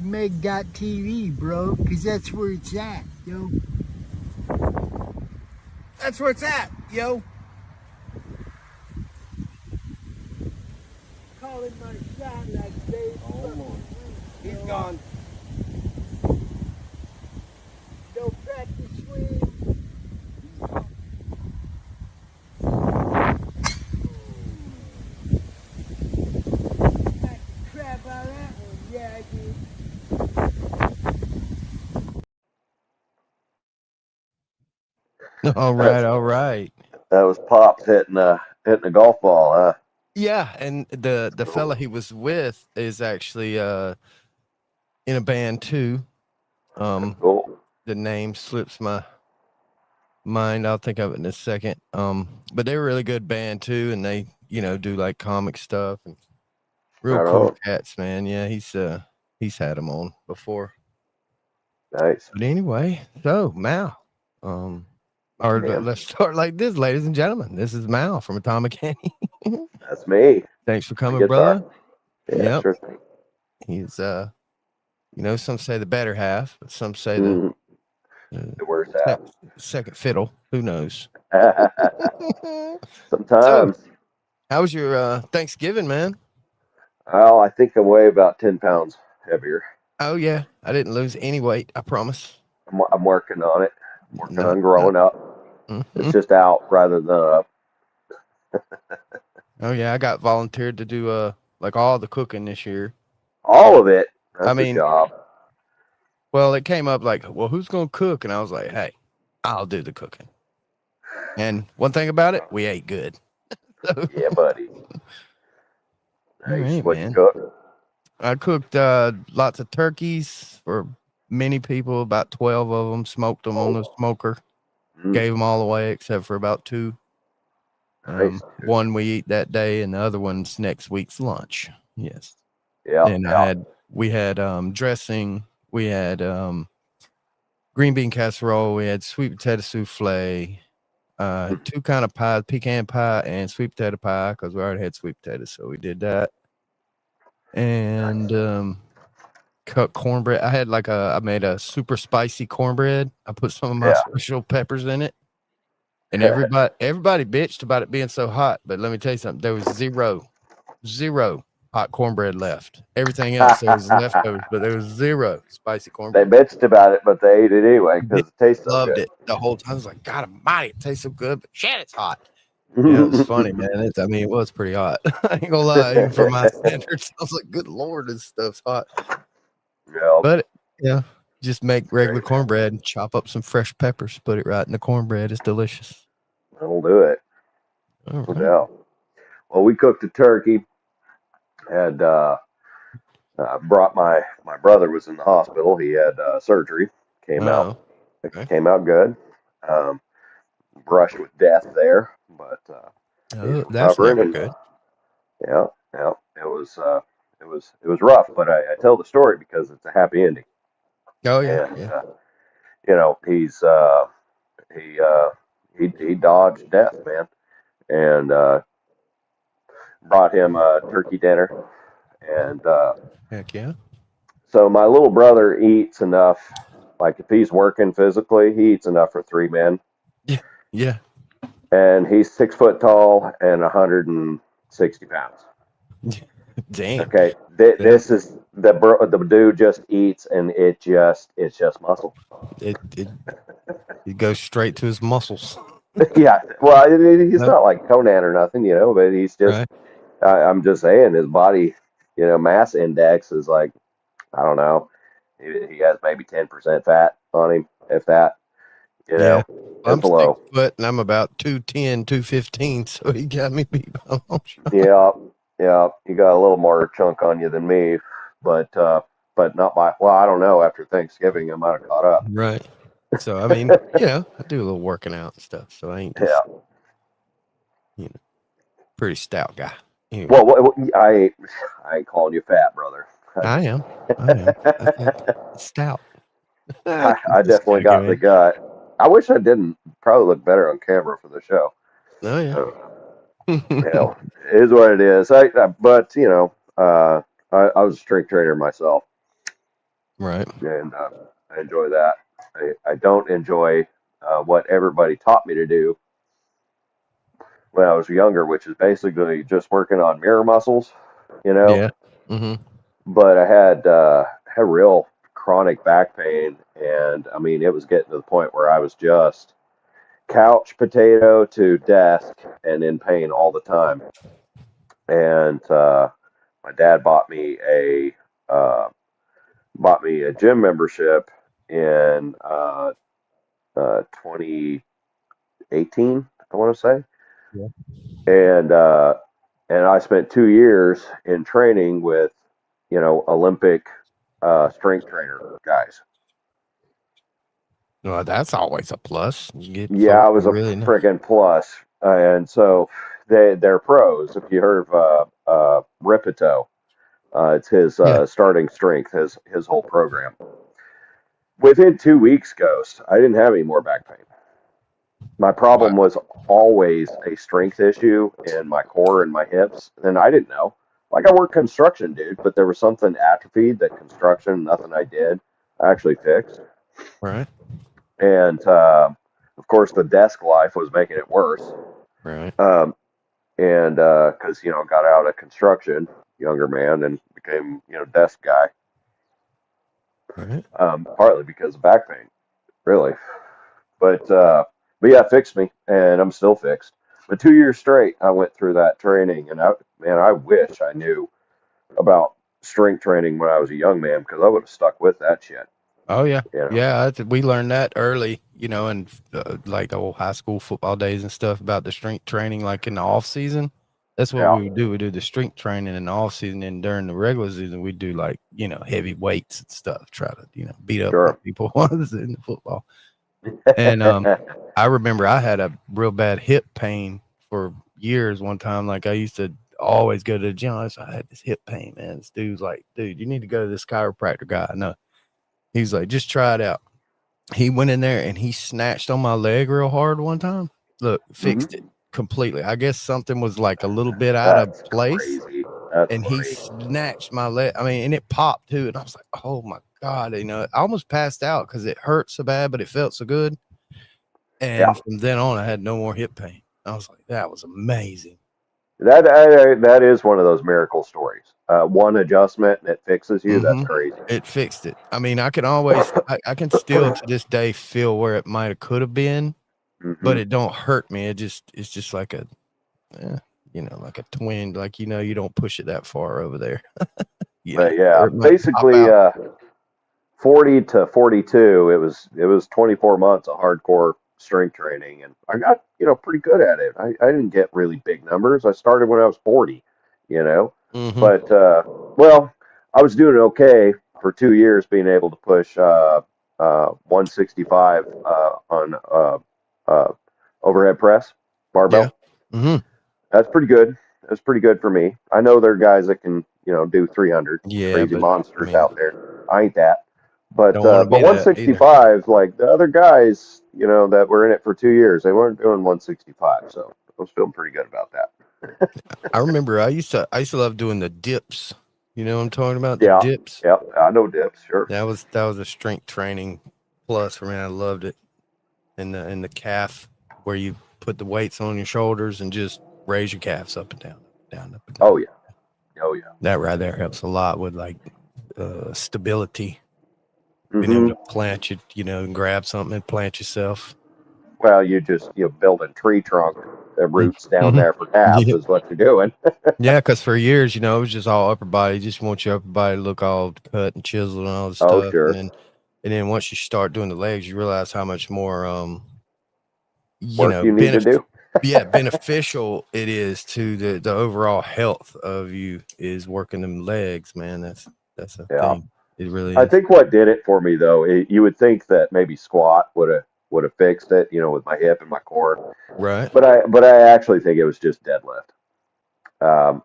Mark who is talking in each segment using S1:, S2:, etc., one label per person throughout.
S1: rockmeg.tv, bro, because that's where it's at, yo. That's where it's at, yo. Calling my shot like Dave. Oh, he's gone. No practice swing. Crap out of that one. Yeah, I did.
S2: All right.
S3: That was Pops hitting a golf ball, huh?
S2: Yeah, and the fella he was with is actually in a band too.
S3: Cool.
S2: The name slips my mind. I'll think of it in a second. But they're a really good band too, and they, do like comic stuff and real
S3: Right
S2: cool
S3: on.
S2: cats, man. Yeah, he's had them on before.
S3: Nice.
S2: But anyway, so Mal, let's start like this, ladies and gentlemen. This is Mal from Atomic Annie.
S3: That's me.
S2: Thanks for coming, brother.
S3: Yeah,
S2: yep.
S3: Sure thing.
S2: He's some say the better half, but some say the
S3: worst half.
S2: Second fiddle. Who knows?
S3: Sometimes.
S2: So, how was your Thanksgiving, man?
S3: Well, I think I weigh about 10 pounds heavier.
S2: Oh yeah, I didn't lose any weight. I promise.
S3: I'm working on it. Working on growing up. Mm-hmm. It's just out rather than up.
S2: Oh yeah, I got volunteered to do like all the cooking this year.
S3: All of it. That's a job.
S2: Well, it came up like, well, who's gonna cook? And I was like, hey, I'll do the cooking. And one thing about it, we ate good.
S3: Yeah, buddy. Nice. What you cook?
S2: I cooked lots of turkeys for many people, about 12 of them, smoked them on the smoker. Gave them all away except for about 2.
S3: Nice.
S2: One we eat that day, and the other one's next week's lunch. Yes.
S3: Yeah.
S2: And we had dressing. We had green bean casserole. We had sweet potato souffle. 2 kind of pies: pecan pie and sweet potato pie, because we already had sweet potatoes, so we did that. And cut cornbread. I made a super spicy cornbread. I put some of my special peppers in it. And everybody bitched about it being so hot, but let me tell you something. There was zero hot cornbread left. Everything else there was leftovers, but there was 0 spicy cornbread.
S3: They bitched about it, but they ate it anyway because it tastes so good.
S2: Loved it the whole time. I was like, God almighty, it tastes so good, but shit, it's hot. Yeah, it was funny, man. It was pretty hot. I ain't gonna lie, even for my standards. I was like, good Lord, this stuff's hot.
S3: Yeah.
S2: But just make regular cornbread and chop up some fresh peppers, put it right in the cornbread. It's delicious.
S3: That'll do it.
S2: Right.
S3: No doubt. Well, we cooked a turkey, and brought my brother was in the hospital. He had surgery. Came out good. Brushed with death there, but
S2: that's never good.
S3: Yeah. It was rough, but I tell the story because it's a happy ending.
S2: Oh yeah.
S3: He dodged death, man, and brought him a turkey dinner, and
S2: heck yeah.
S3: So my little brother eats enough. Like if he's working physically, he eats enough for 3 men.
S2: Yeah.
S3: And he's 6 foot tall and 160 pounds.
S2: Damn.
S3: Okay. This is the dude just eats, and it's just muscle.
S2: It goes straight to his muscles.
S3: Yeah. Well, he's not like Conan or nothing, but he's just. Right. I'm just saying his body, mass index is like, I don't know. He has maybe 10% fat on him, if that.
S2: I'm
S3: below.
S2: 6 foot and I'm about 210, 215, so he got me beat by a long shot.
S3: Yeah. You got a little more chunk on you than me, but not by. Well, I don't know. After Thanksgiving, I might have caught up.
S2: Right. So I mean, I do a little working out and stuff. So I ain't just, pretty stout guy. Anyway.
S3: Well, I ain't calling you fat, brother.
S2: I am. Stout.
S3: I definitely got the gut. I wish I didn't. Probably look better on camera for the show.
S2: Oh yeah.
S3: It is what it is. But I was a strength trainer myself.
S2: Right.
S3: and I enjoy that. I don't enjoy what everybody taught me to do when I was younger, which is basically just working on mirror muscles, you know.
S2: Yeah. Mm-hmm.
S3: But I had real chronic back pain, and I mean, it was getting to the point where I was just couch potato to desk and in pain all the time. And my dad uh, bought me a gym membership in 2018, I want to say,
S2: Yeah.
S3: and I spent 2 years in training with, Olympic strength trainer guys.
S2: Well, that's always a plus. You get
S3: Yeah,
S2: folks
S3: I
S2: who
S3: was a
S2: really know.
S3: friggin' plus, and so they're pros. If you heard of Ripito, it's his
S2: Yeah.
S3: starting strength, his whole program. Within 2 weeks, Ghost, I didn't have any more back pain. My problem
S2: Wow.
S3: was always a strength issue in my core and my hips, and I didn't know. Like I worked construction, dude, but there was something atrophied that construction, nothing I did, I actually fixed.
S2: Right.
S3: And of course, the desk life was making it worse.
S2: Right.
S3: Um, and because got out of construction, younger man, and became desk guy.
S2: Right.
S3: Partly because of back pain, really. But yeah, it fixed me, and I'm still fixed. But 2 years straight, I went through that training, and I wish I knew about strength training when I was a young man, because I would have stuck with that shit.
S2: Oh yeah.
S3: You know?
S2: Yeah. We learned that early, in like old high school football days and stuff about the strength training, like in the off season. That's what
S3: Yeah,
S2: we would do. We do the strength training in the off season, and during the regular season, we do like heavy weights and stuff. Try to beat up on
S3: sure.
S2: people in the football. And I remember I had a real bad hip pain for years. One time, like I used to always go to the gym. I had this hip pain, man. This dude's like, dude, you need to go to this chiropractor guy. I know. He's like, just try it out. He went in there and he snatched on my leg real hard one time. Look,
S3: Hmm.
S2: fixed it completely. I guess something was like a little bit out of
S3: That's
S2: place,
S3: crazy. That's
S2: and he
S3: funny.
S2: snatched my leg. I mean, and it popped too. And I was like, oh my God, I almost passed out because it hurt so bad, but it felt so good.
S3: Yeah.
S2: And from then on, I had no more hip pain. I was like, that was amazing.
S3: That is one of those miracle stories. One adjustment and it fixes you. That's
S2: Mm-hmm.
S3: crazy.
S2: It fixed it. I mean, I can always, I can still to this day feel where it might have could have been,
S3: Hmm.
S2: but it don't hurt me. It's just like a, like a twin. Like you don't push it that far over there.
S3: But yeah,
S2: Or it might pop
S3: basically,
S2: out.
S3: 40 to 42, it was 24 months of hardcore strength training, and I got pretty good at it. I didn't get really big numbers. I started when I was 40,
S2: Mm-hmm.
S3: but well, I was doing okay for 2 years, being able to push 165 on uh, overhead press
S2: Yeah.
S3: barbell.
S2: Mm-hmm.
S3: That's pretty good. That's pretty good for me. I know there are guys that can do 300,
S2: Yeah,
S3: crazy
S2: but I
S3: monsters
S2: mean,
S3: out there. I ain't that. But
S2: don't want to
S3: but
S2: be that either.
S3: 165, like the other guys, that were in it for 2 years, they weren't doing 165. So I was feeling pretty good about that.
S2: I remember I used to love doing the dips. You know what I'm talking about? The
S3: Yeah,
S2: dips.
S3: yeah, I know dips, sure.
S2: That was a strength training plus for me. I loved it. And the calf where you put the weights on your shoulders and just raise your calves up and down, down, up and down.
S3: Oh yeah, oh yeah.
S2: That right there helps a lot with like stability. Being able
S3: Hmm.
S2: to plant and grab something and plant yourself.
S3: Well, you just building tree trunk roots down
S2: Mm-hmm.
S3: there for calves
S2: Yeah.
S3: is what you're doing.
S2: Yeah, because for years, it was just all upper body. You just want your upper body to look all cut and chiseled and all this
S3: Oh
S2: stuff.
S3: sure,
S2: And then once you start doing the legs, you realize how much more
S3: work you need to do.
S2: beneficial it is to the overall health of you is working them legs, man. That's a
S3: Yeah.
S2: thing. It really
S3: I
S2: is.
S3: think what did it for me though, you would think that maybe squat would have fixed it, with my hip and my core,
S2: Right.
S3: but I actually think it was just deadlift.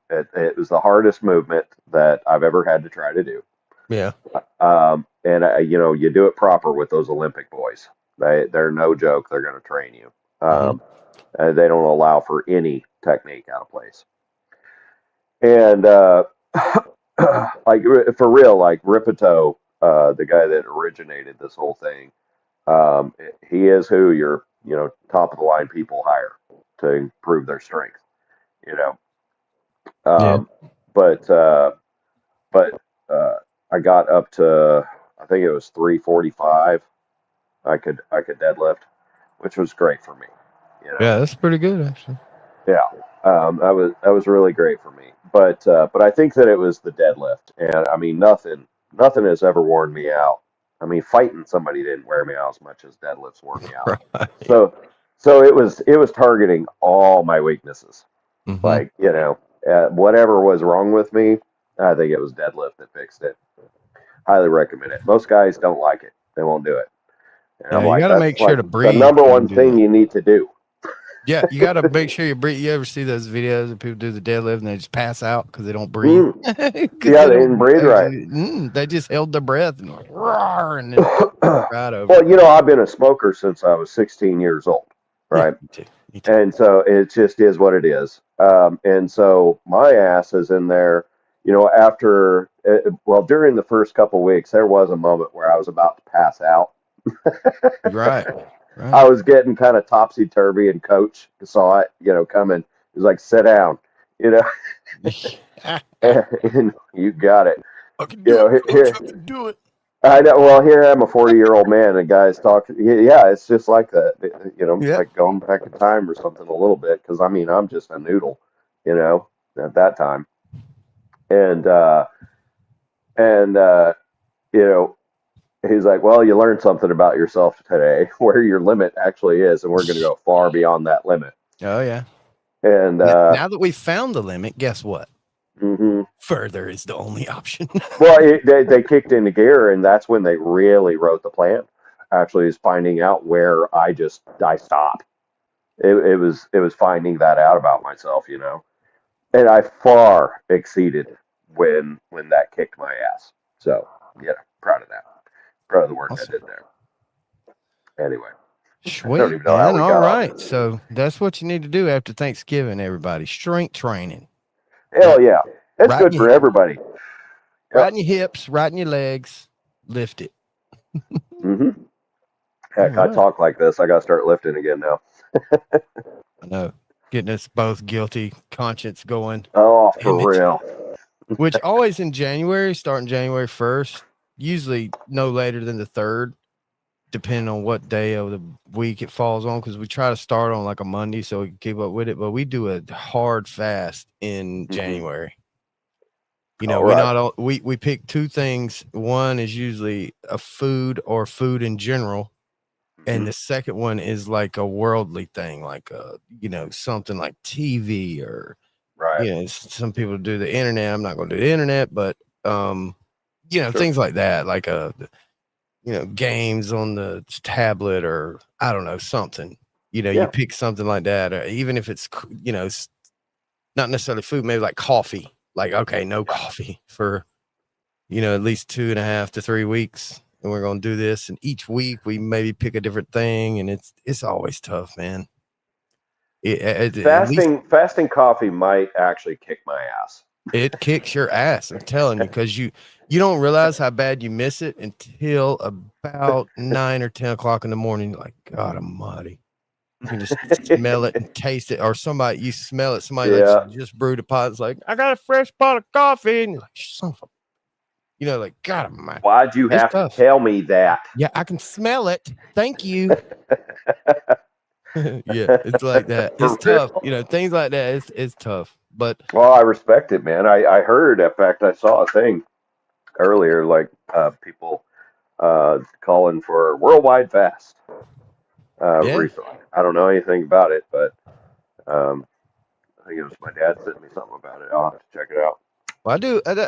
S3: It was the hardest movement that I've ever had to try to do.
S2: Yeah.
S3: And you do it proper with those Olympic boys. They're no joke. They're going to train you.
S2: Mm-hmm.
S3: And they don't allow for any technique out of place. And like for real, like Ripito, the guy that originated this whole thing, he is who your, top of the line people hire to improve their strength, you know.
S2: Yeah.
S3: But I got up to, I think it was 345. I could deadlift, which was great for me.
S2: Yeah, that's pretty good actually.
S3: Yeah, that was really great for me. But I think that it was the deadlift, and I mean nothing has ever worn me out. I mean, fighting somebody didn't wear me out as much as deadlifts wore me out.
S2: Right.
S3: So it was targeting all my weaknesses.
S2: Mm-hmm.
S3: Like, whatever was wrong with me, I think it was deadlift that fixed it. Highly recommend it. Most guys don't like it; they won't do it. And
S2: Yeah,
S3: I'm
S2: you
S3: like,
S2: got to
S3: that's
S2: make sure
S3: like
S2: to
S3: the
S2: breathe.
S3: number
S2: when
S3: one
S2: do
S3: thing
S2: that.
S3: you need to do.
S2: Yeah, you got to make sure you breathe. You ever see those videos of people do the deadlift and they just pass out because they don't breathe?
S3: Yeah, they didn't breathe right.
S2: They just held their breath and like, roar, and then right over.
S3: Well, I've been a smoker since I was 16 years old, right?
S2: Yeah, me too.
S3: And so it just is what it is. And so my ass is in there, after, during the first couple weeks, there was a moment where I was about to pass out.
S2: Right.
S3: I was getting kind of topsy-turvy, and Coach saw it, coming. He was like, sit down, and you got it.
S2: I can do it, Coach. I can do it.
S3: I know. Well, here I'm a 40-year-old man, and guys talk. Yeah, it's just like that. Like going back in time or something a little bit. Because I'm just a noodle, at that time. And he's like, "Well, you learned something about yourself today, where your limit actually is, and we're going to go far beyond that limit."
S2: Oh yeah.
S3: And
S2: now that we've found the limit, guess what?
S3: Mm-hmm.
S2: Further is the only option.
S3: Well, they kicked into gear, and that's when they really wrote the plan. Actually, is finding out where I stop. It was finding that out about myself, and I far exceeded when that kicked my ass. So proud of that. Proud of the work
S2: Awesome.
S3: I did there. Anyway,
S2: sweet,
S3: I don't even know how we got
S2: all
S3: on
S2: right.
S3: this.
S2: So that's what you need to do after Thanksgiving, everybody. Strength training.
S3: Hell yeah. It's good for everybody.
S2: Right in your hips, right in your legs. Lift it.
S3: Mm-hmm. Heck, I talk like this. I got to start lifting again now.
S2: I know. Getting us both guilty conscience going.
S3: Oh, for real.
S2: Which always in January, starting January 1st, usually no later than the 3rd, depending on what day of the week it falls on, because we try to start on like a Monday so we can keep up with it. But we do a hard fast in January. We pick two things. One is usually a food or food in general. And the second one is like a worldly thing, like something like TV or some people do the internet. I'm not going to do the internet, but things like that, like games on the tablet or I don't know, something. You pick something like that, or even if it's not necessarily food, maybe like coffee. Like, okay, no coffee for at least 2.5 to 3 weeks. And we're going to do this. And each week we maybe pick a different thing. And it's always tough, man.
S3: Fasting coffee might actually kick my ass.
S2: It kicks your ass. I'm telling you, because you don't realize how bad you miss it until about 9 or 10 o'clock in the morning. You're like, God almighty. You can just smell it and taste it. Or you smell it. Somebody just brewed a pot. It's like, I got a fresh pot of coffee. And you're like, son of a, like, God almighty.
S3: Why'd you have to tell me that?
S2: Yeah, I can smell it. Thank you. Yeah, it's like that. It's tough. Things like that. It's tough. But
S3: I respect it, man. I heard, in fact, I saw a thing earlier, like people calling for a worldwide fast recently. I don't know anything about it, but I think it was my dad sent me something about it. I'll have to check it out.
S2: Well,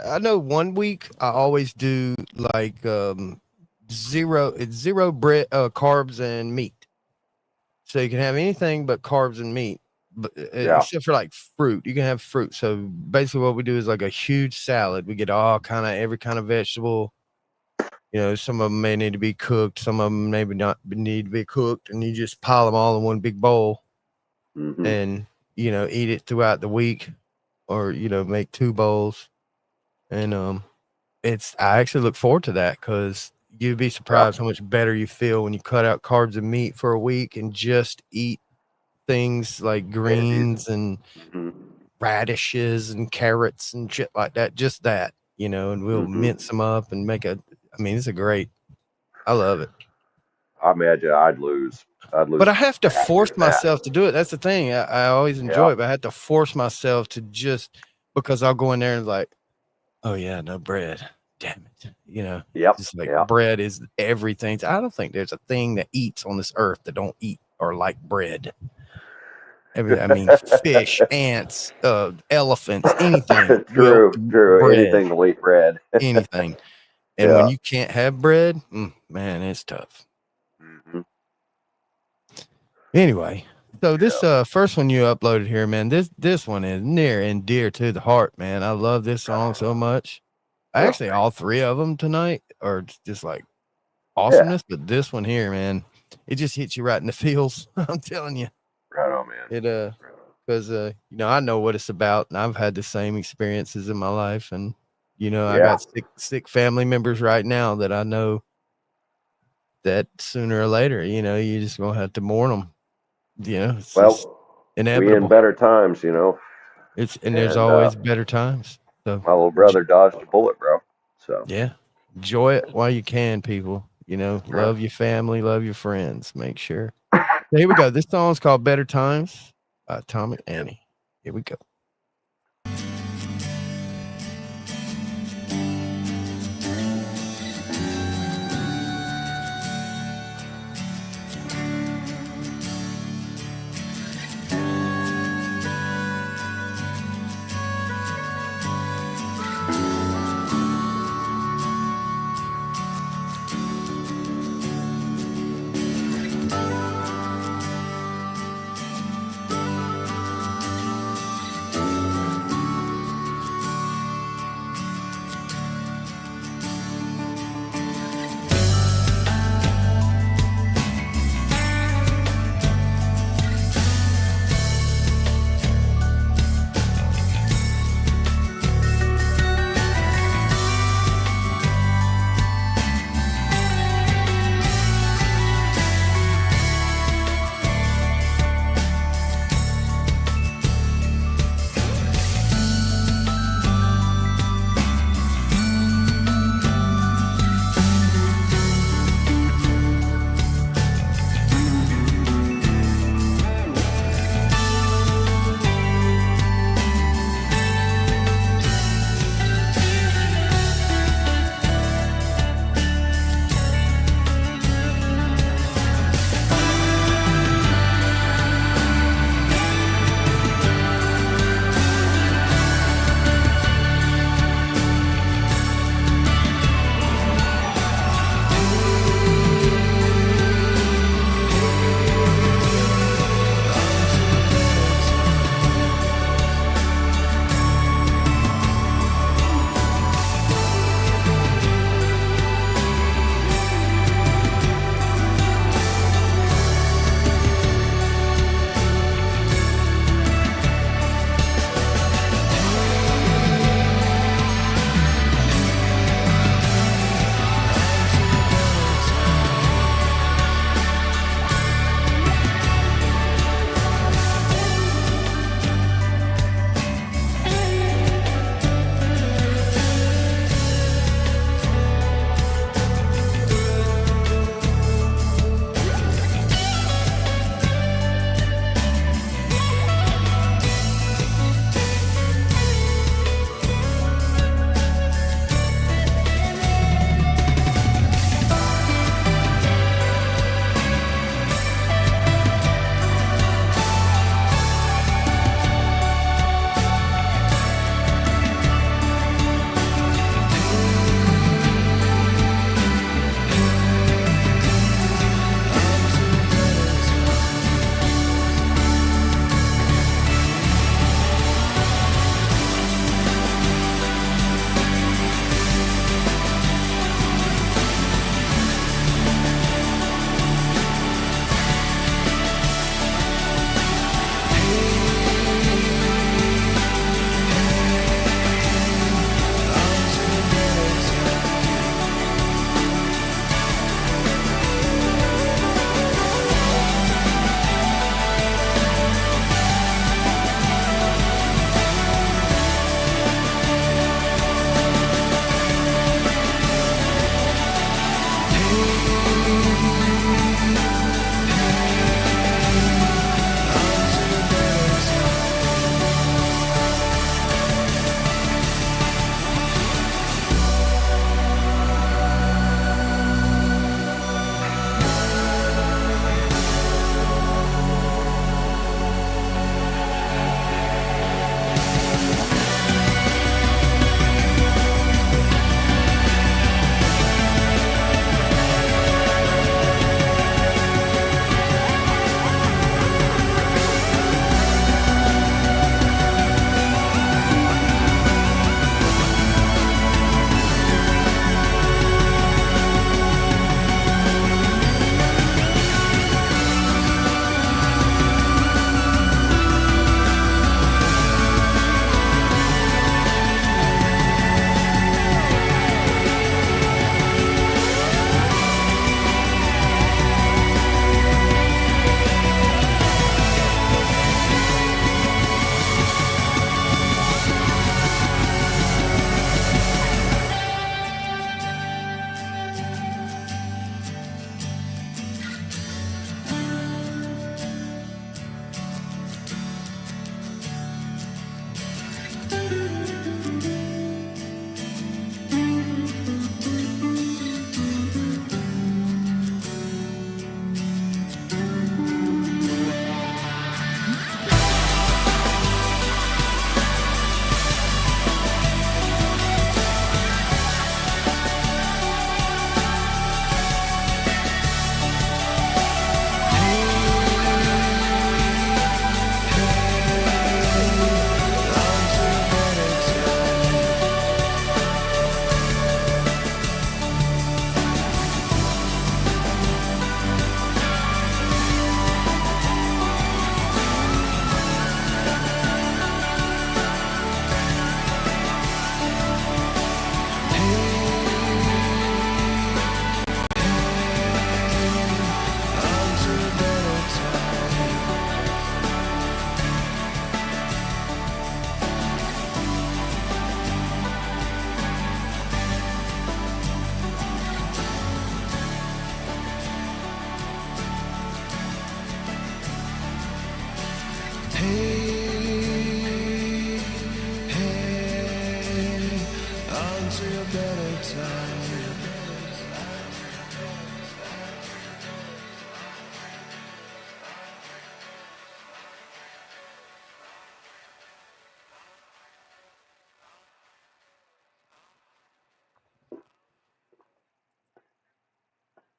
S2: I know 1 week I always do like zero bread, carbs and meat. So you can have anything but carbs and meat, but except for like fruit. You can have fruit. So basically what we do is like a huge salad. We get every kind of vegetable. Some of them may need to be cooked. Some of them maybe not need to be cooked. And you just pile them all in one big bowl and, eat it throughout the week or, make 2 bowls. And I actually look forward to that because you'd be surprised how much better you feel when you cut out carbs and meat for a week and just eat things like greens and radishes and carrots and shit like that. Just that, you know, and we'll mince them up and make it's a great, I love it.
S3: I imagine I'd lose.
S2: But I have to force myself to do it. That's the thing. I always enjoy it, but I have to force myself to just, because I'll go in there and like, oh yeah, no bread. Damn it. You know, just like bread is everything. I don't think there's a thing that eats on this earth that don't eat or like bread. I mean, fish, ants, elephants, anything.
S3: True.
S2: Bread,
S3: anything to eat bread.
S2: Anything. And when you can't have bread, man, it's tough. Anyway, so this first one you uploaded here, man, this one is near and dear to the heart, man. I love this song so much. Actually, all three of them tonight are just like awesomeness, but this one here, man, it just hits you right in the feels. I'm telling you.
S3: Right on, man.
S2: It because you know, I know what it's about, and I've had the same experiences in my life, and you know, I got sick family members right now that I know that sooner or later, you know, you just gonna have to mourn them. You know, it's just inevitable.
S3: We in better times, you know.
S2: There's always better times. So
S3: my little brother dodged a bullet, bro. So
S2: yeah, enjoy it while you can, people. You know, love your family, love your friends. Make sure. So here we go. This song's called "Better Times" by Atomic Annie. Here we go.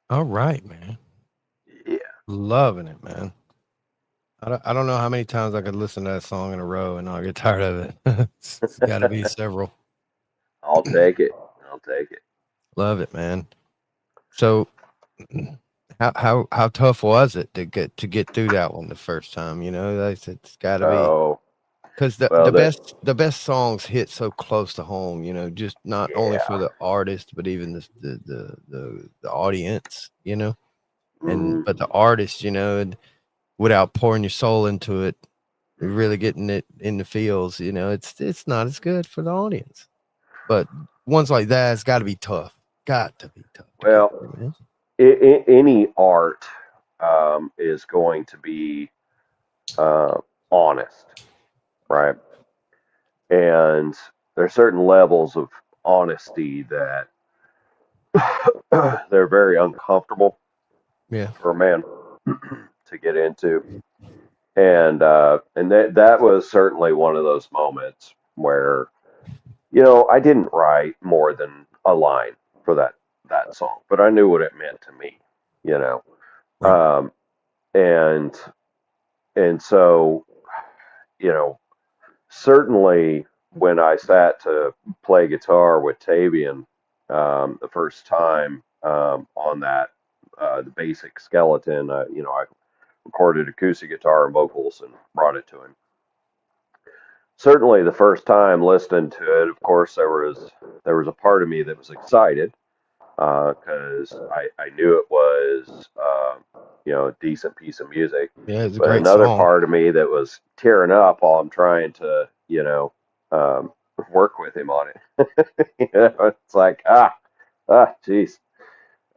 S2: All right, man.
S3: Yeah.
S2: Loving it, man. I don't know how many times I could listen to that song in a row and not get tired of it. It's got to be several.
S3: I'll take it. I'll take it.
S2: Love it, man. So, how tough was it to get through that one the first time? You know, it's got to be because the best songs hit so close to home. You know, just not only for the artist but even the audience. You know, and but the artist, you know, and without pouring your soul into it, really getting it in the feels, you know, it's not as good for the audience. But ones like that, it's got to be tough. Got to be tough.
S3: Well, any art is going to be honest, right? And there are certain levels of honesty that they're very uncomfortable for a man to get into. And that was certainly one of those moments where, you know, I didn't write more than a line for that song, but I knew what it meant to me, you know.
S2: Right.
S3: And so, you know, certainly when I sat to play guitar with Tavian the first time on that the basic skeleton, you know, I recorded acoustic guitar and vocals and brought it to him. Certainly, the first time listening to it, of course, there was a part of me that was excited because I knew it was you know, a decent piece of music.
S2: Yeah, it's a
S3: But
S2: great
S3: another
S2: song.
S3: part of me that was tearing up while I'm trying to, you know, work with him on it. You know, it's like geez.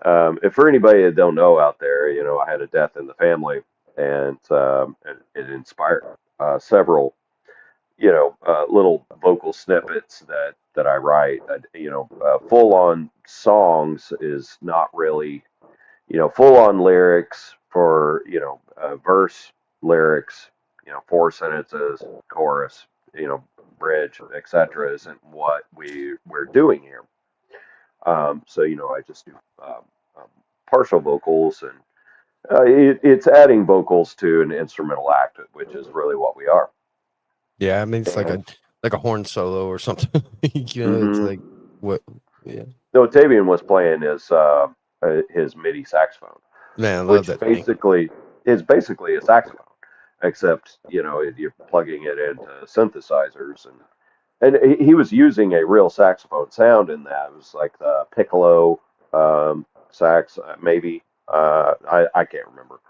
S3: And for anybody that don't know out there, you know, I had a death in the family, and it inspired several, you know, little vocal snippets that I write. You know, full on songs is not really, you know, full on lyrics for, you know, verse lyrics, you know, 4 sentences, chorus, you know, bridge, etc. isn't what we're doing here. So, you know, I just do um, partial vocals, and it's adding vocals to an instrumental act, which is really what we are.
S2: Yeah, I mean, it's like a horn solo or something. You know, it's like what? Yeah.
S3: No, Tavian was playing his MIDI saxophone,
S2: Man, I love
S3: which
S2: that
S3: basically is basically a saxophone, except, you know, you're plugging it into synthesizers, and he was using a real saxophone sound in that. It was like the piccolo sax, maybe. I can't remember.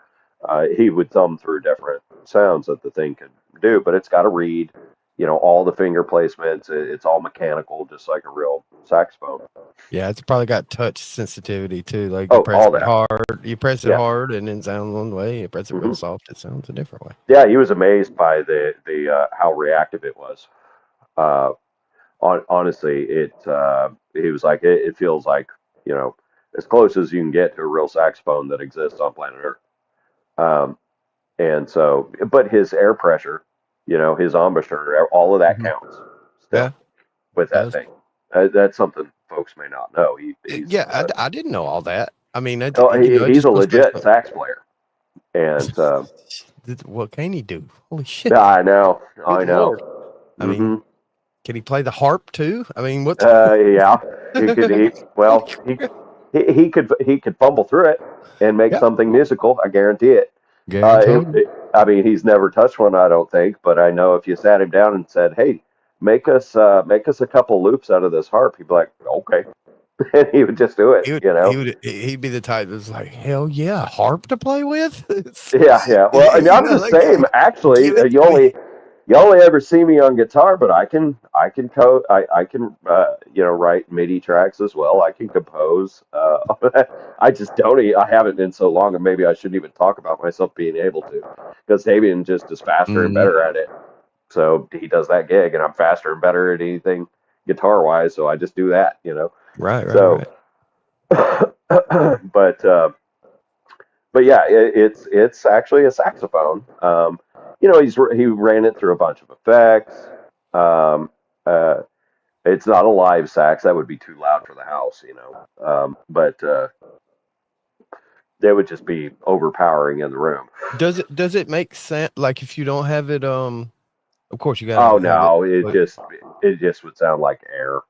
S3: He would thumb through different sounds that the thing could do, but it's got to read, you know, all the finger placements. It's all mechanical, just like a real saxophone.
S2: Yeah, it's probably got touch sensitivity too. Like you press it hard, hard, and it sounds one way. You press it real soft, it sounds a different way.
S3: Yeah, he was amazed by the how reactive it was. Honestly, he was like, it feels like, you know, as close as you can get to a real saxophone that exists on planet Earth. And so, but his air pressure, you know, his embouchure, all of that counts still with that thing. That's something folks may not know.
S2: I didn't know all that. I mean,
S3: he's a legit sax player. And
S2: what can he do? Holy shit!
S3: I know.
S2: Lord. I mean, can he play the harp too? I mean, what?
S3: Yeah, he could. He could fumble through it and make something musical. I guarantee it. I mean, he's never touched one, I don't think, but I know if you sat him down and said, "Hey, make us a couple loops out of this harp," he'd be like, "Okay," and he would just do it. You know,
S2: he'd be the type that's like, "Hell yeah, harp to play with."
S3: Yeah. Well, I mean, I'm the same. Actually, you only ever see me on guitar, but I can you know, write MIDI tracks as well. I can compose. I just don't. I haven't in so long, and maybe I shouldn't even talk about myself being able to, because Davian just is faster and better at it. So he does that gig, and I'm faster and better at anything guitar wise, so I just do that,
S2: Right.
S3: So, but yeah, it's actually a saxophone. He ran it through a bunch of effects. Um, it's not a live sax; that would be too loud for the house, but they would just be overpowering in the room.
S2: Does it make sense? Like if you don't have it, of course you gotta
S3: Oh
S2: have it.
S3: no,
S2: But
S3: it just would sound like air.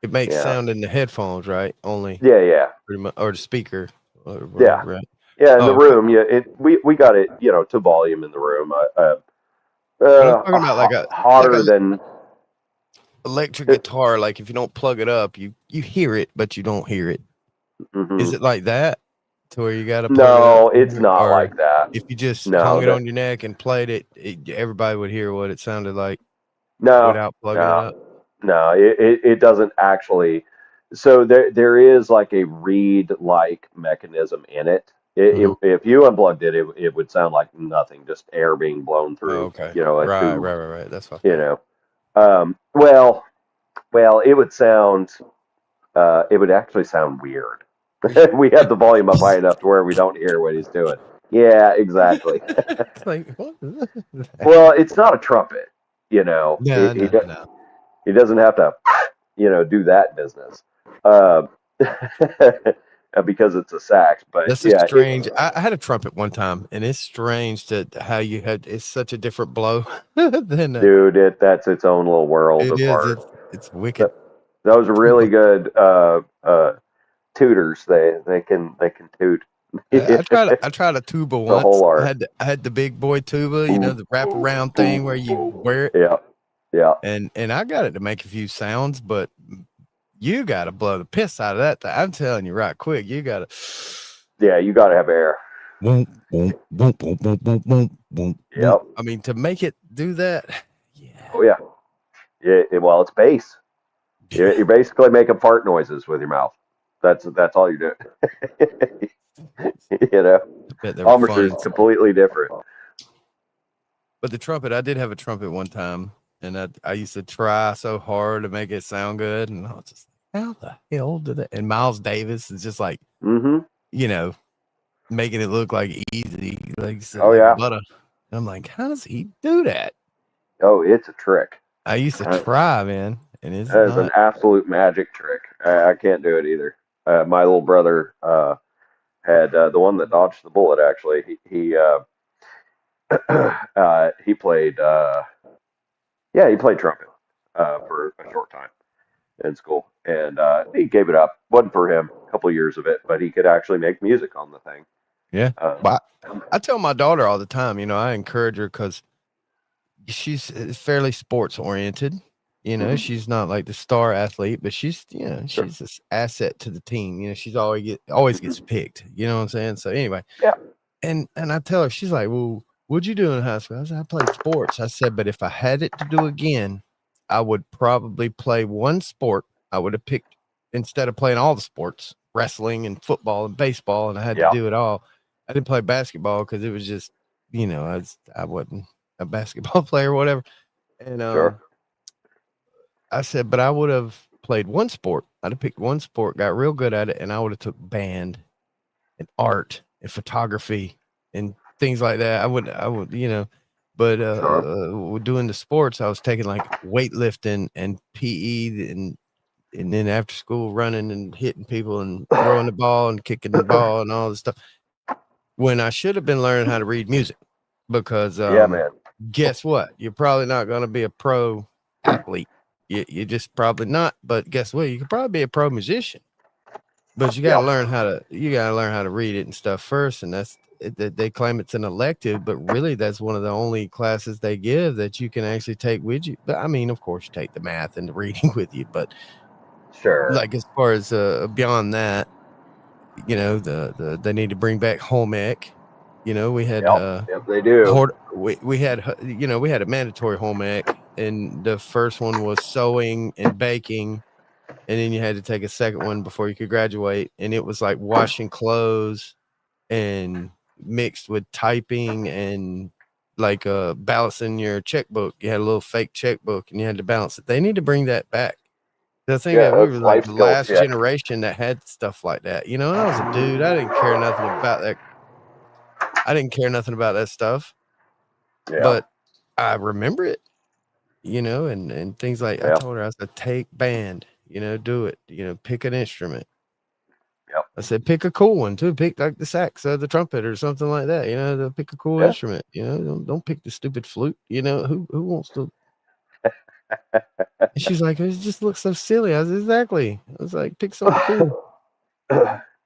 S2: it makes
S3: Yeah,
S2: sound in the headphones, right? Only
S3: yeah,
S2: pretty much, or the speaker, or
S3: yeah,
S2: whatever. Right?
S3: yeah. In the
S2: Oh, okay.
S3: room, we got it, to volume in the room.
S2: But I'm talking about like
S3: Hotter
S2: a
S3: than.
S2: electric guitar. Like if you don't plug it up, you hear it, but you don't hear it.
S3: Mhm.
S2: Is it like that to where you got to plug it
S3: No,
S2: up?
S3: it's not
S2: Or
S3: like that.
S2: if you just
S3: No,
S2: hung it on your neck and played it, everybody would hear what it sounded like
S3: no,
S2: without plugging it
S3: no,
S2: up?
S3: no. It doesn't actually. So there is like a reed like mechanism in it.
S2: Mhm.
S3: If you unplugged it, it would sound like nothing, just air being blown
S2: Oh,
S3: through,
S2: okay.
S3: a
S2: Right,
S3: tube.
S2: right, right, right. That's what I
S3: You
S2: thought.
S3: know. Well, it would sound. It would actually sound weird. We have the volume up high enough to where we don't hear what he's doing. Yeah, exactly.
S2: It's like, what?
S3: Well, it's not a trumpet, you know.
S2: No, no, no.
S3: He doesn't have to, do that business, uh, because it's a sax. But
S2: That's a
S3: yeah,
S2: strange. I had a trumpet one time, and it's strange to how you had. It's such a different blow than
S3: dude, that's its own little world
S2: it is.
S3: apart.
S2: It's wicked.
S3: Those really good tutors. They can toot.
S2: I tried a tuba
S3: The
S2: once.
S3: whole art.
S2: I had the big boy tuba, the wraparound thing where you wear it,
S3: Yeah, yeah.
S2: and I got it to make a few sounds, but you got to blow the piss out of that thing. I'm telling you right quick, you got to.
S3: Yeah, you got to have air.
S2: Yep.
S3: Yep.
S2: I mean, to make it do that, yeah.
S3: Oh yeah. Well, it's bass. You're basically making fart noises with your mouth. That's all you're doing.
S2: I bet they were
S3: Palmer's
S2: fun.
S3: is completely different.
S2: But the trumpet, I did have a trumpet one time, and I used to try so hard to make it sound good, and I was just like, how the hell did that? And Miles Davis is just like, making it look like easy, like butter. And I'm like, how does he do that?
S3: Oh, it's a trick.
S2: I used to try, man, and it's
S3: an absolute magic trick. I can't do it either. My little brother had the one that dodged the bullet. Actually, he played. He played trumpet for a short time in school, and he gave it up. Wasn't for him. A couple of years of it, but he could actually make music on the thing.
S2: Yeah. But I tell my daughter all the time, I encourage her because she's fairly sports oriented. She's not like the star athlete, but she's she's this asset to the team. She's always gets picked. You know what I'm saying? So anyway, and I tell her, she's like, well, what'd you do in high school? I said, I played sports. I said, but if I had it to do again, I would probably play one sport. I would have picked, instead of playing all the sports, wrestling and football and baseball, and I had to do it all. I didn't play basketball because it was just, I wasn't a basketball player or whatever. And I said, but I would have played one sport. I'd have picked one sport, got real good at it, and I would have took band and art and photography and things like that. I would, but doing the sports, I was taking like weightlifting and PE and then after school running and hitting people and throwing the ball and kicking the ball and all this stuff. When I should have been learning how to read music, because
S3: man.
S2: Guess what? You're probably not going to be a pro athlete. You're just probably not. But guess what? You could probably be a pro musician. But you got to learn how to read it and stuff first. And they claim it's an elective, but really that's one of the only classes they give that you can actually take with you. But I mean, of course, you take the math and the reading with you. But like as far as beyond that, they need to bring back home ec. We had
S3: they do.
S2: We had we had a mandatory home ec, and the first one was sewing and baking, and then you had to take a second one before you could graduate, and it was like washing clothes and mixed with typing and like balancing your checkbook. You had a little fake checkbook and you had to balance it. They need to bring that back. The thing that we
S3: that's
S2: were like
S3: life
S2: the
S3: skill
S2: last
S3: shit.
S2: generation that had stuff like that. You know, and I was a dude. I didn't care nothing about that. I didn't care nothing about that stuff.
S3: Yeah.
S2: But I remember it, you know, and things like I told her, I said, take band, you know, do it, you know, pick an instrument.
S3: Yep.
S2: I said, pick a cool one too. Pick like the sax or the trumpet or something like that. You know, pick a cool instrument. You know, don't pick the stupid flute. You know, who wants to? And she's like, it just looks so silly. I was exactly. I was like, pick something cool.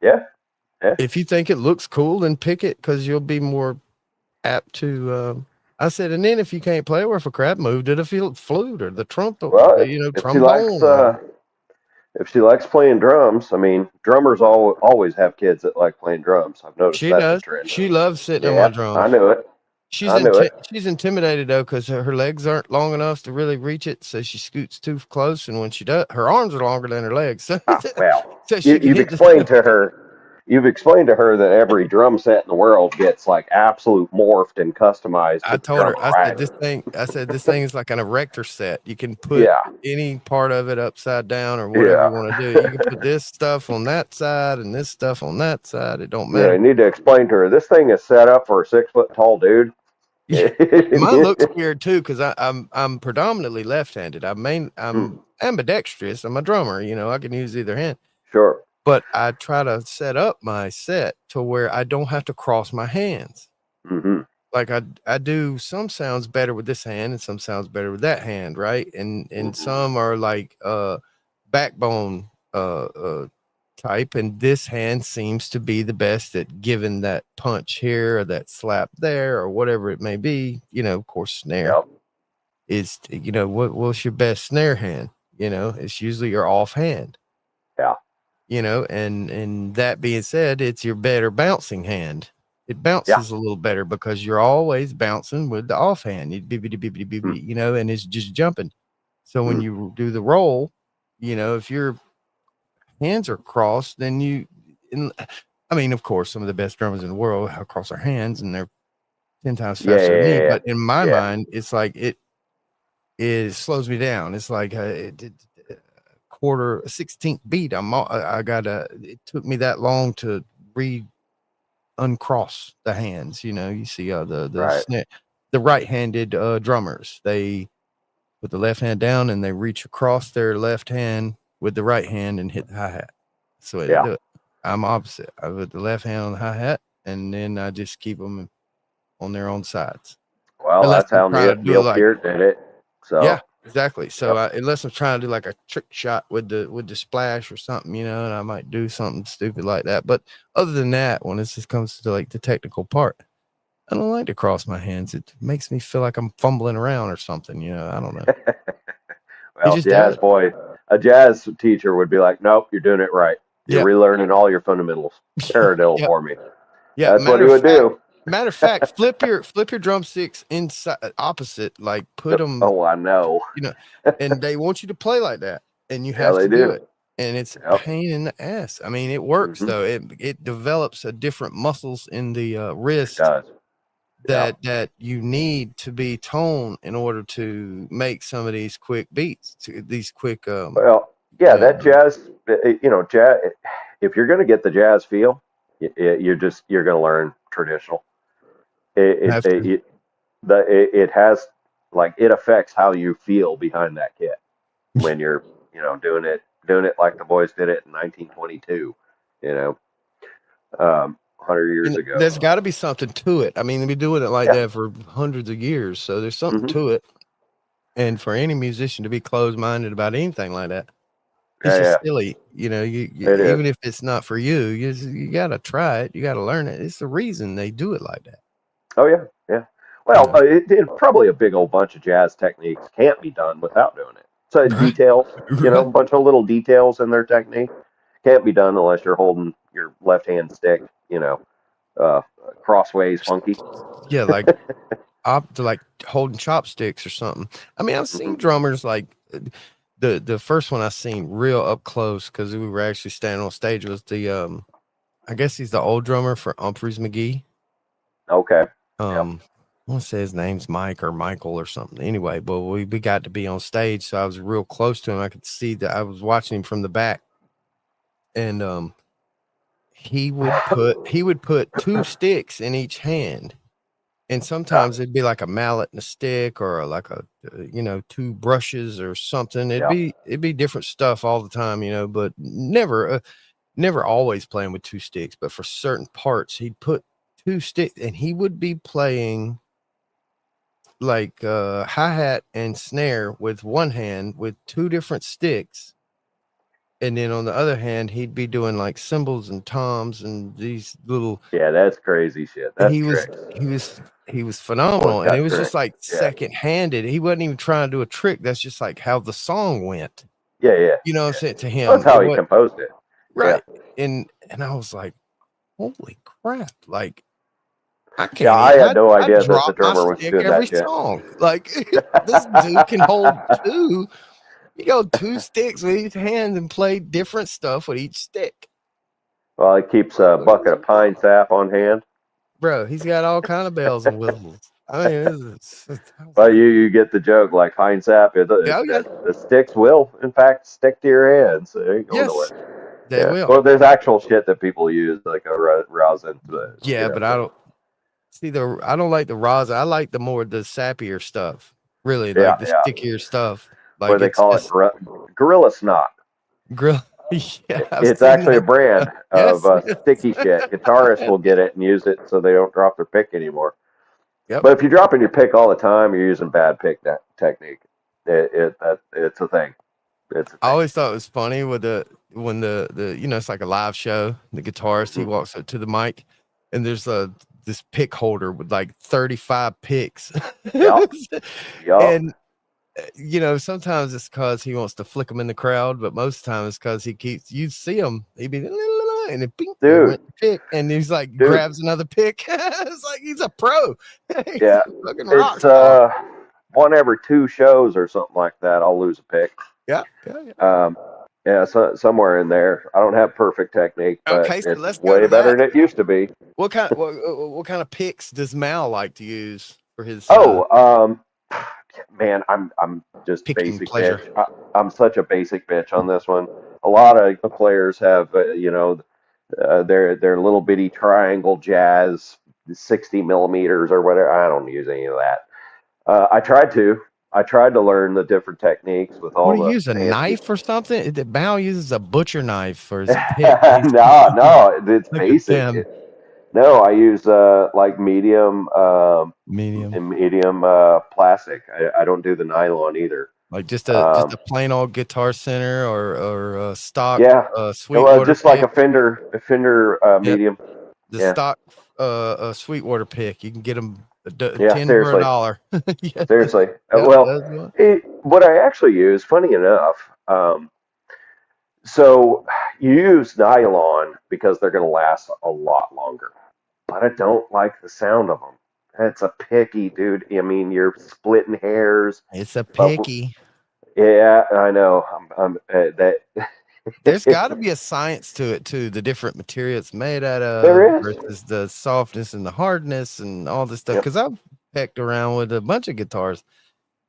S3: Yeah.
S2: If you think it looks cool, then pick it because you'll be more apt to. I said, and then if you can't play worth a crap, move to the flute or the trumpet.
S3: Well,
S2: You know,
S3: if
S2: trombone.
S3: she likes playing drums, I mean, drummers always have kids that like playing drums. I've noticed
S2: She
S3: that's
S2: does.
S3: a trend.
S2: She loves sitting on my drums.
S3: I knew it.
S2: She's intimidated though because her legs aren't long enough to really reach it, so she scoots too close. And when she does, her arms are longer than her legs. So, so
S3: you've explained to her that every drum set in the world gets like absolute morphed and customized.
S2: I told her, I said this thing is like an erector set. You can put any part of it upside down or whatever you want to do. You can put this stuff on that side and this stuff on that side. It don't matter.
S3: You need to explain to her this thing is set up for a 6 foot tall dude.
S2: Mine looks weird too because I'm predominantly left-handed. I'm ambidextrous. I'm a drummer. You know, I can use either hand.
S3: Sure.
S2: But I try to set up my set to where I don't have to cross my hands.
S3: Mm-hmm.
S2: Like I do some sounds better with this hand and some sounds better with that hand, right? And some are like backbone type, and this hand seems to be the best at giving that punch here or that slap there or whatever it may be. You know, of course, snare is, you know, what's your best snare hand? You know, it's usually your off hand.
S3: Yeah.
S2: You know, and that being said, it's your better bouncing hand. It bounces a little better because you're always bouncing with the offhand. You know, and it's just jumping. So when you do the roll, you know, if your hands are crossed, then I mean, of course, some of the best drummers in the world have crossed their hands and they're 10 times faster than me. But in my mind, it's like it slows me down. It's like a 16th beat. It took me that long to uncross the hands. You know, you see the right-handed drummers, they put the left hand down and they reach across their left hand with the right hand and hit the hi-hat. That's the way they do it. I'm opposite. I put the left hand on the hi-hat and then I just keep them on their own sides.
S3: Well, that's how Neil Peart did it. So
S2: yeah, exactly. So unless I'm trying to do like a trick shot with the splash or something, you know, and I might do something stupid like that. But other than that, when it just comes to like the technical part, I don't like to cross my hands. It makes me feel like I'm fumbling around or something, you know. I don't know.
S3: Well, a jazz teacher would be like, nope, you're doing it right. You're relearning all your fundamentals. Paradiddle for me. Yeah, that's what he would do.
S2: Matter of fact, flip your drumsticks inside opposite, like put them.
S3: Oh, I know.
S2: You know, and they want you to play like that, and you have to do it. And it's a pain in the ass. I mean, it works though. It develops a different muscles in the wrist that you need to be toned in order to make some of these quick beats. These quick.
S3: That jazz. You know, jazz. If you're going to get the jazz feel, you're going to learn traditional. It has like it affects how you feel behind that kit when you're doing it like the boys did it in 1922, 100 years ago.
S2: There's got to be something to it. I mean, they've been doing it like that for hundreds of years, so there's something to it. And for any musician to be closed-minded about anything like that, it's just silly. You know, even if it's not for you, you got to try it. You got to learn it. It's the reason they do it like that.
S3: Oh yeah. Well, probably a big old bunch of jazz techniques can't be done without doing it. So details, a bunch of little details in their technique can't be done unless you're holding your left hand stick, crossways funky.
S2: Yeah, like like holding chopsticks or something. I mean, I've seen drummers like the first one I seen real up close because we were actually standing on stage was the I guess he's the old drummer for Humphreys McGee.
S3: Okay.
S2: want to say his name's Mike or Michael or something. Anyway, but we got to be on stage, so I was real close to him. I could see that I was watching him from the back, and he would put 2 sticks in each hand, and sometimes it'd be like a mallet and a stick, or like a 2 brushes or something. It'd be different stuff all the time, but never always playing with 2 sticks. But for certain parts, he'd put 2 sticks, and he would be playing like hi-hat and snare with one hand with 2 different sticks, and then on the other hand he'd be doing like cymbals and toms and these little
S3: that's crazy shit. That's
S2: he was phenomenal, and it was just like second-handed. He wasn't even trying to do a trick. That's just like how the song went.
S3: You
S2: know what I'm saying? To him,
S3: that's how he composed it,
S2: right? And I was like, holy crap, like I can't.
S3: Yeah, I had no idea that the drummer was doing
S2: every
S3: that shit.
S2: song. Like this dude can hold 2. You go 2 sticks with each hand and play different stuff with each stick.
S3: Well, he keeps a bucket of pine sap on hand.
S2: Bro, he's got all kind of bells and whistles. I mean,
S3: but you get the joke, like pine sap. The sticks will, in fact, stick to your hands. So you go nowhere.
S2: They will.
S3: Well, there's actual shit that people use, like a rosin.
S2: But I don't. See, I don't like the rosin. I like the sappier stuff. Really, like the stickier stuff. Like
S3: what they call it, Gorilla Snot. It's actually a brand of sticky shit. Guitarists will get it and use it so they don't drop their pick anymore. Yep. But if you're dropping your pick all the time, you're using bad pick technique. It's a thing.
S2: I always thought it was funny when the it's like a live show. The guitarist he walks up to the mic, and there's this pick holder with like 35 picks.
S3: Yep.
S2: And sometimes it's because he wants to flick them in the crowd, but most of the time it's because you see him, he'd be and then bing, pick, and he's like grabs another pick. It's like he's a pro. He's a fucking rock
S3: star. 1 every 2 shows or something like that, I'll lose a pick. So somewhere in there. I don't have perfect technique, but it's way better than it used to be.
S2: What kind of picks does Mal like to use for his?
S3: Man, I'm just basic bitch. I'm such a basic bitch on this one. A lot of players have, their little bitty triangle jazz, 60 millimeters or whatever. I don't use any of that. I tried to learn the different techniques with all.
S2: What do you use, a knife or something? Mal uses a butcher knife for his pick.
S3: No, it's basic. No, I use like medium plastic. I don't do the nylon either.
S2: Like just a plain old Guitar Center or stock
S3: Sweetwater just pick. Like a Fender medium.
S2: The stock Sweetwater pick. You can get them 10 for $1.
S3: Seriously. What I actually use, funny enough, so you use nylon because they're going to last a lot longer. But I don't like the sound of them. It's a picky, dude. I mean, you're splitting hairs.
S2: It's a picky.
S3: Yeah, I know.
S2: There's got to be a science to it too. The different material it's made out of,
S3: there is,
S2: versus the softness and the hardness and all this stuff. Because I've pecked around with a bunch of guitars,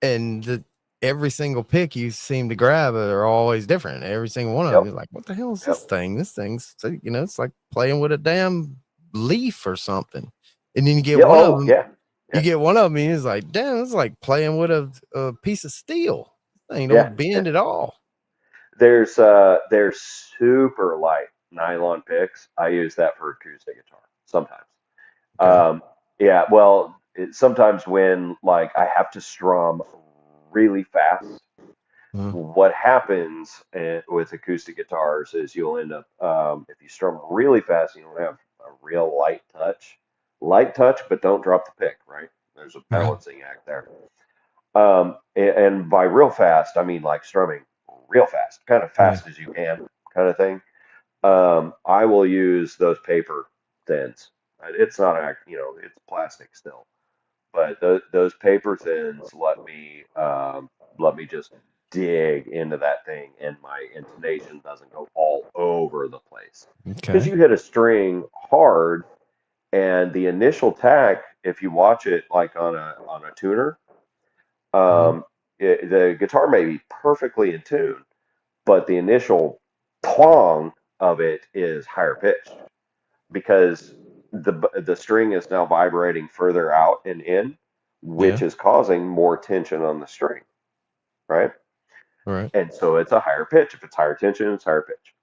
S2: and every single pick you seem to grab are always different. Every single one of them, you're like, what the hell is this thing? This thing's, it's like playing with a damn leaf or something. And then you get one of them. You get one of them, and it's like, damn, it's like playing with a piece of steel. This thing don't bend at all. There's
S3: super light nylon picks. I use that for acoustic guitar sometimes. Sometimes when like I have to strum really fast, what happens with acoustic guitars is you'll end up if you strum really fast, you don't have a real light touch, but don't drop the pick. Right? There's a balancing act there. And by real fast, I mean like strumming real fast, kind of fast as you can, kind of thing. I will use those paper thins. It's not it's plastic still, but those paper thins let me just dig into that thing, and my intonation doesn't go all over the place. Because you hit a string hard, and the initial tack if you watch it like on a tuner,
S2: Mhm.
S3: the guitar may be perfectly in tune, but the initial twang of it is higher pitched because the string is now vibrating further out and in, which
S2: Yeah.
S3: is causing more tension on the string, right?
S2: All right.
S3: And so it's a higher pitch. If it's higher tension, it's higher pitch.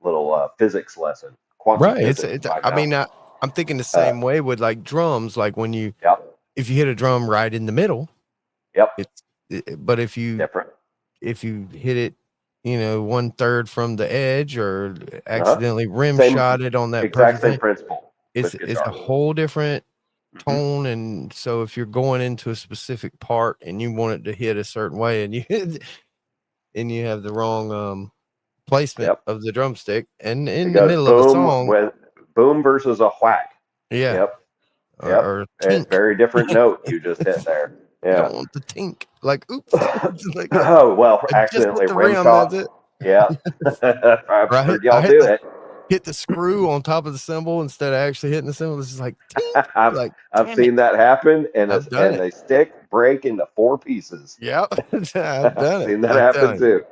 S3: Little physics lesson, quantum
S2: Right.
S3: physics by
S2: I mean,
S3: Malcolm.
S2: I'm thinking the
S3: Uh,
S2: same way with like drums. Like
S3: yep,
S2: if you hit a drum right in the middle,
S3: yep,
S2: but if you
S3: different.
S2: hit it, 1/3 from the edge or
S3: Uh-huh.
S2: accidentally rim
S3: Same,
S2: shot it on that
S3: exact
S2: perfect
S3: same
S2: thing,
S3: principle with
S2: it's a
S3: guitar.
S2: whole different
S3: Hmm.
S2: tone. And so if you're going into a specific part and you want it to hit a certain way and you have the wrong placement
S3: Yep,
S2: of the drumstick and
S3: it
S2: in the
S3: goes
S2: middle of a
S3: boom
S2: song,
S3: with boom versus a whack.
S2: yeah,
S3: Yep, yep.
S2: or tink.
S3: Very different note you just hit there.
S2: You
S3: Yeah.
S2: don't want the tink. Like, oops. It's like
S3: Oh well,
S2: I just hit
S3: accidentally
S2: the
S3: rim
S2: rim, that's
S3: shot.
S2: it.
S3: Yeah, I've
S2: Or
S3: heard
S2: I
S3: y'all do it.
S2: hit the screw on top of the cymbal instead of actually hitting the cymbal. It's just like tink.
S3: I've
S2: Like,
S3: I've
S2: damn
S3: seen
S2: it.
S3: that happen, and
S2: I've done it.
S3: a stick break into 4 pieces.
S2: Yep. I've
S3: I've
S2: done it.
S3: seen that
S2: I'm
S3: happen
S2: telling you.
S3: too.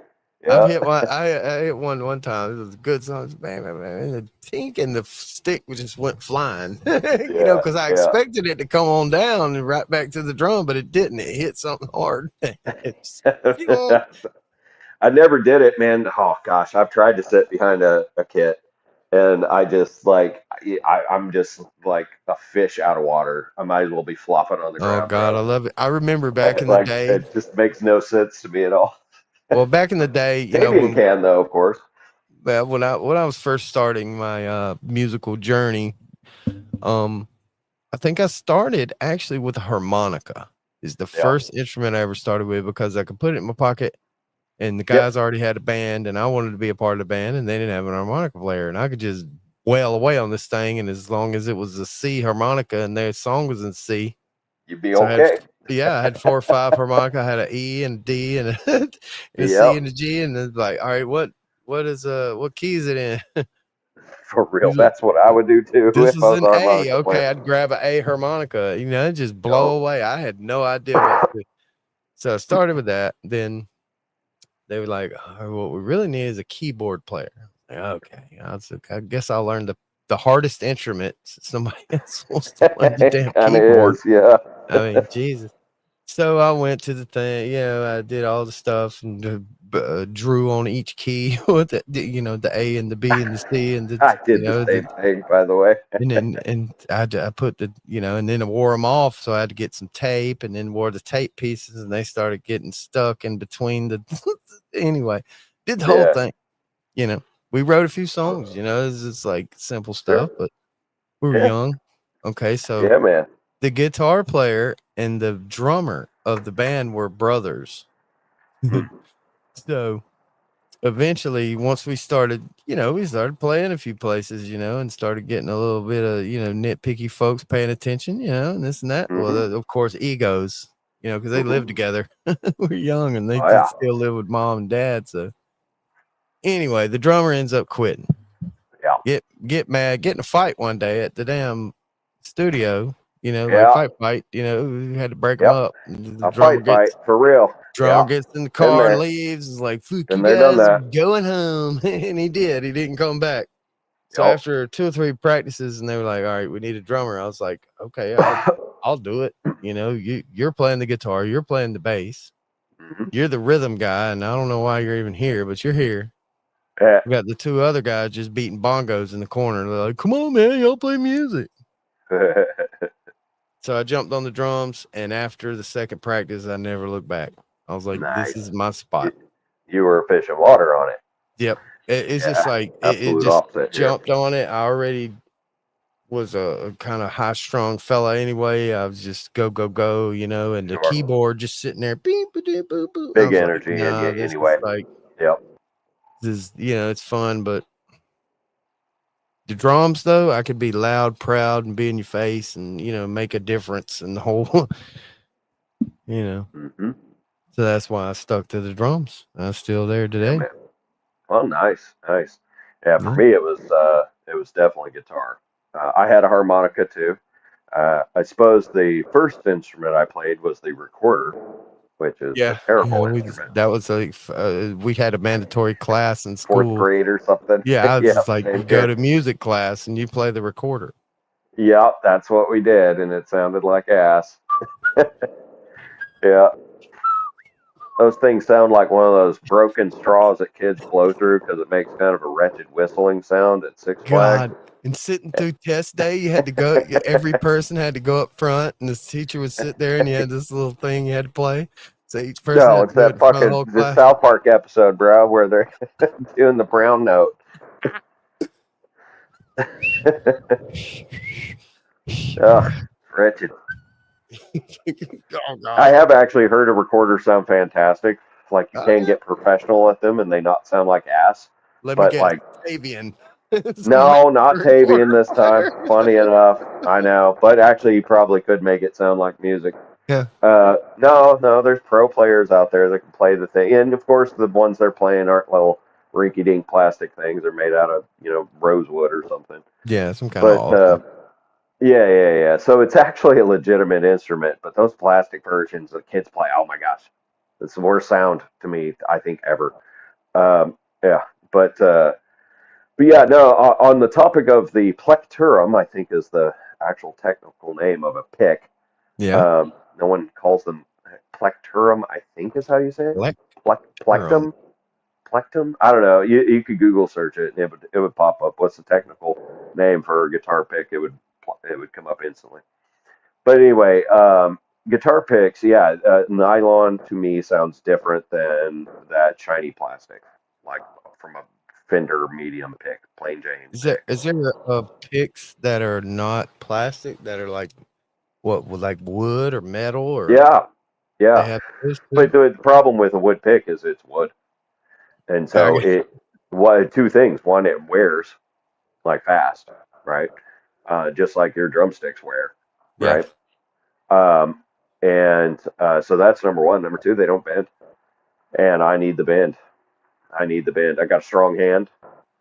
S2: I've
S3: Yeah.
S2: hit one. I hit one time. It was a good song. Bam, bam, bam, and the tink and the stick just went flying.
S3: Yeah,
S2: Because I
S3: yeah.
S2: expected it to come on down and right back to the drum, but it didn't. It hit something hard. It's,
S3: I never did it, man. Oh gosh, I've tried to sit behind a kit, and I just like I'm just like a fish out of water. I might as well be flopping on the
S2: oh
S3: ground,
S2: God, I
S3: bro.
S2: love it. I remember back in the
S3: Like
S2: day.
S3: it just makes no sense to me at all.
S2: Well, back in the day,
S3: Octavian can though, of course.
S2: when I was first starting my musical journey, I think I started actually with a harmonica. Is the
S3: Yeah.
S2: first instrument I ever started with because I could put it in my pocket and the
S3: Yep.
S2: guys already had a band and I wanted to be a part of the band and they didn't have an harmonica player and I could just wail away on this thing, and as long as it was a C harmonica and their song was in C.
S3: You'd be
S2: So
S3: okay.
S2: I had 4 or 5 harmonica. I had an E and a D and and a C
S3: Yep.
S2: and a G, and it's like, all right, what key is it in?
S3: For real.
S2: He's like,
S3: That's what I would do too
S2: this
S3: if I
S2: is
S3: was a
S2: an A.
S3: harmonica
S2: Okay,
S3: player.
S2: I'd grab an A harmonica, just blow
S3: Yo.
S2: away. I had no idea what to do. So I started with that. Then they were like, oh, what we really need is a keyboard player. Like, okay, I guess I'll learn the hardest instrument. Somebody else wants to learn the damn
S3: It kind of
S2: keyboard.
S3: is, yeah.
S2: I mean, Jesus. So I went to the thing, I did all the stuff and drew on each key with the A and the B and the C and
S3: I did the same thing, by the way.
S2: and I put and then I wore them off. So I had to get some tape and then wore the tape pieces and they started getting stuck in between anyway, did the whole
S3: Yeah.
S2: thing, we wrote a few songs, it's just like simple stuff,
S3: Sure.
S2: but we were
S3: Yeah.
S2: young. Okay. So
S3: Yeah, man.
S2: the guitar player and the drummer of the band were brothers. So eventually, once we started, we started playing a few places, and started getting a little bit of, nitpicky folks paying attention, and this and that. Well,
S3: Mm-hmm.
S2: of course, egos, because they live
S3: Mm-hmm.
S2: together. We're young and they
S3: Oh, yeah.
S2: still live with mom and dad. So anyway, the drummer ends up quitting.
S3: Yeah.
S2: Get mad, get in a fight one day at the damn studio, like
S3: Yeah.
S2: fight, we had to break them
S3: Yep.
S2: up. The
S3: A
S2: drummer
S3: fight for real.
S2: drummer
S3: Yeah.
S2: gets in the
S3: Been
S2: car and
S3: there.
S2: leaves. Is like, "Fuck you
S3: Been there, done
S2: guys,
S3: that.
S2: I'm going home." And he did. He didn't come back. So
S3: Yep.
S2: after 2 or 3 practices, and they were like, "All right, we need a drummer." I was like, "Okay, I'll do it." You're playing the guitar, you're playing the bass,
S3: Mm-hmm.
S2: you're the rhythm guy, and I don't know why you're even here, but you're here.
S3: Yeah.
S2: We got the 2 other guys just beating bongos in the corner. They're like, "Come on, man, y'all play music." So I jumped on the drums, and after the second practice, I never looked back. I was like, "This
S3: Nice.
S2: is my spot."
S3: You were fishing water on it.
S2: Yep. It's just
S3: Yeah.
S2: like it
S3: Absolute
S2: just
S3: opposite here.
S2: jumped on it. I already was a kind of high strung fella anyway. I was just go, and the
S3: Sure.
S2: keyboard just sitting there. Beep, boop, boop, boop. I
S3: Big
S2: was like,
S3: energy in
S2: nah,
S3: you
S2: this
S3: anyway.
S2: is like,
S3: Yep.
S2: it's fun, but the drums though, I could be loud, proud, and be in your face and, make a difference in the whole,
S3: Mm-hmm.
S2: So that's why I stuck to the drums. I'm still there
S3: Yeah,
S2: today.
S3: man. Well, nice. Yeah, for
S2: Yeah.
S3: me it was definitely guitar. I had a harmonica too. I suppose the first instrument I played was the recorder, which is a terrible instrument.
S2: That was like we had a mandatory class in school.
S3: 4th grade or something.
S2: Yeah, I was just like, you go to music class and you play the recorder.
S3: Yeah, that's what we did, and it sounded like ass. Yeah. Those things sound like one of those broken straws that kids blow through because it makes kind of a wretched whistling sound at Six Flags.
S2: God, and sitting through test day, you had to go, every person had to go up front, and this teacher would sit there, and you had this little thing you had to play. So each person
S3: No, it's that fucking the South Park episode, bro, where they're doing the brown note. Ugh, wretched.
S2: Oh, God.
S3: I have actually heard a recorder sound fantastic. Like you can get professional at them and they not sound like ass.
S2: Let
S3: but
S2: me guess,
S3: like
S2: Chaoctavian.
S3: No, not Tavian this time. Funny enough, I know. But actually, you probably could make it sound like music.
S2: Yeah.
S3: No, there's pro players out there that can play the thing. And of course, the ones they're playing aren't little rinky-dink plastic things. They're made out of, rosewood or something.
S2: Yeah, some kind of
S3: Yeah. So it's actually a legitimate instrument, but those plastic versions that kids play, oh my gosh, it's the worst sound to me, I think, ever. But yeah, no, on the topic of the plectrum, I think is the actual technical name of a pick.
S2: Yeah.
S3: No one calls them plectrum, I think is how you say it. Plectum? Plectum? I don't know. You could Google search it and it would pop up. What's the technical name for a guitar pick? It would come up instantly. But anyway, guitar picks, nylon to me sounds different than that shiny plastic, like from a Fender medium pick, plain Jane.
S2: Is there picks that are not plastic that are like like wood or metal or
S3: yeah.
S2: But
S3: the problem with a wood pick is it's wood, and so two things. One, it wears like fast, right? Just like your drumsticks wear, right? So that's number one. Number two, they don't bend, and I need the bend. I got a strong hand,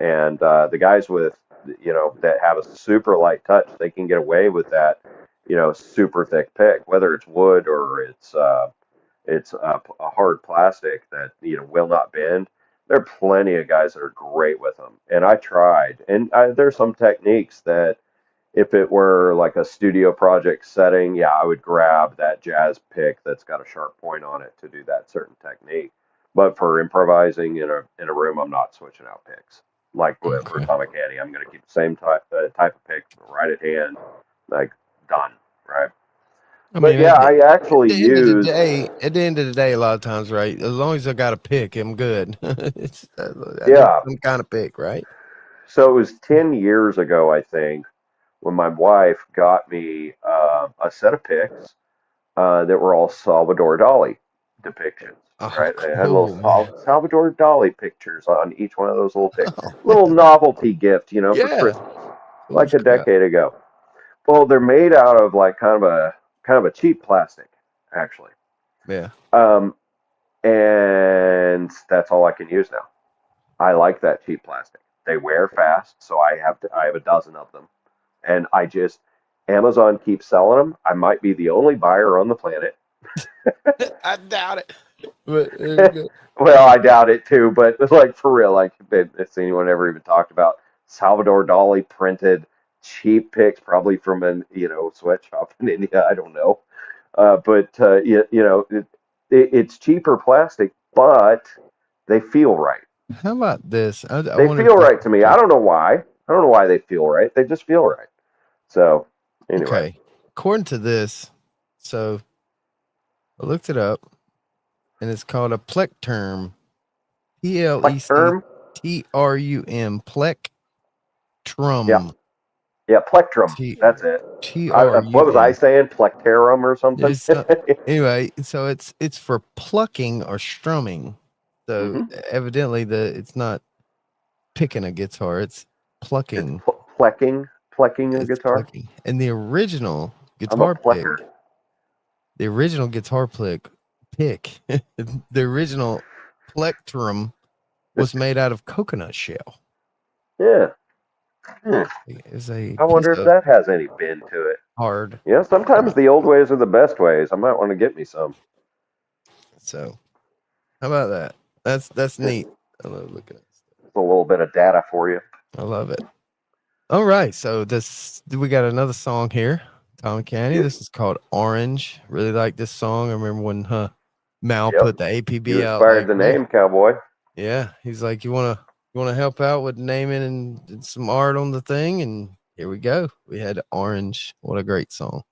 S3: and the guys with that have a super light touch, they can get away with that, super thick pick, whether it's wood or it's a hard plastic that will not bend. There are plenty of guys that are great with them, and I tried. And there's some techniques that, if it were like a studio project setting, I would grab that jazz pick that's got a sharp point on it to do that certain technique. But for improvising in a room, I'm not switching out picks. Like for Atomic Annie, I'm going to keep the same type of pick right at hand, like done, right? I actually use.
S2: At the end of the day, a lot of times, right? As long as I got a pick, I'm good. It's some kind of pick, right?
S3: So it was 10 years ago, I think, when my wife got me a set of picks that were all Salvador Dali depictions. Right, they had little Salvador Dali pictures on each one of those little picks. Little novelty gift, for Christmas, like a decade ago. Well, they're made out of like kind of a cheap plastic, actually.
S2: Yeah.
S3: And that's all I can use now. I like that cheap plastic. They wear fast, so I have a dozen of them, and Amazon keeps selling them. I might be the only buyer on the planet.
S2: I doubt it.
S3: Well, I doubt it too, but like for real, like if anyone ever even talked about Salvador Dali printed cheap picks, probably from an sweatshop in India, I don't know, it's cheaper plastic, but they feel right.
S2: How about this?
S3: They feel right to me. I don't know why. I don't know why they feel right. They just feel right. So anyway,
S2: okay. According to this, so I looked it up. And it's called a plectrum. Plectrum. Plectrum.
S3: Yeah, plectrum. That's it. What was I saying? Plectrum or something?
S2: Anyway, so it's for plucking or strumming. So evidently it's not picking a guitar, it's plucking.
S3: It's plucking a guitar.
S2: Plucking. And the original guitar pick. The original guitar pick. The original plectrum was made out of coconut shell.
S3: Yeah. I wonder if that has any bend to it.
S2: hard.
S3: Yeah, sometimes the old ways are the best ways. I might want to get me some.
S2: So, how about that? That's neat. I love looking at stuff.
S3: It's a little bit of data for you.
S2: I love it. All right, so we got another song here, Tom Canny. This is called Orange. Really like this song. I remember when Mal put the APB
S3: you
S2: out.
S3: inspired the name, Cowboy.
S2: Yeah, he's like, you wanna help out with naming and some art on the thing, and here we go. We had Orange. What a great song.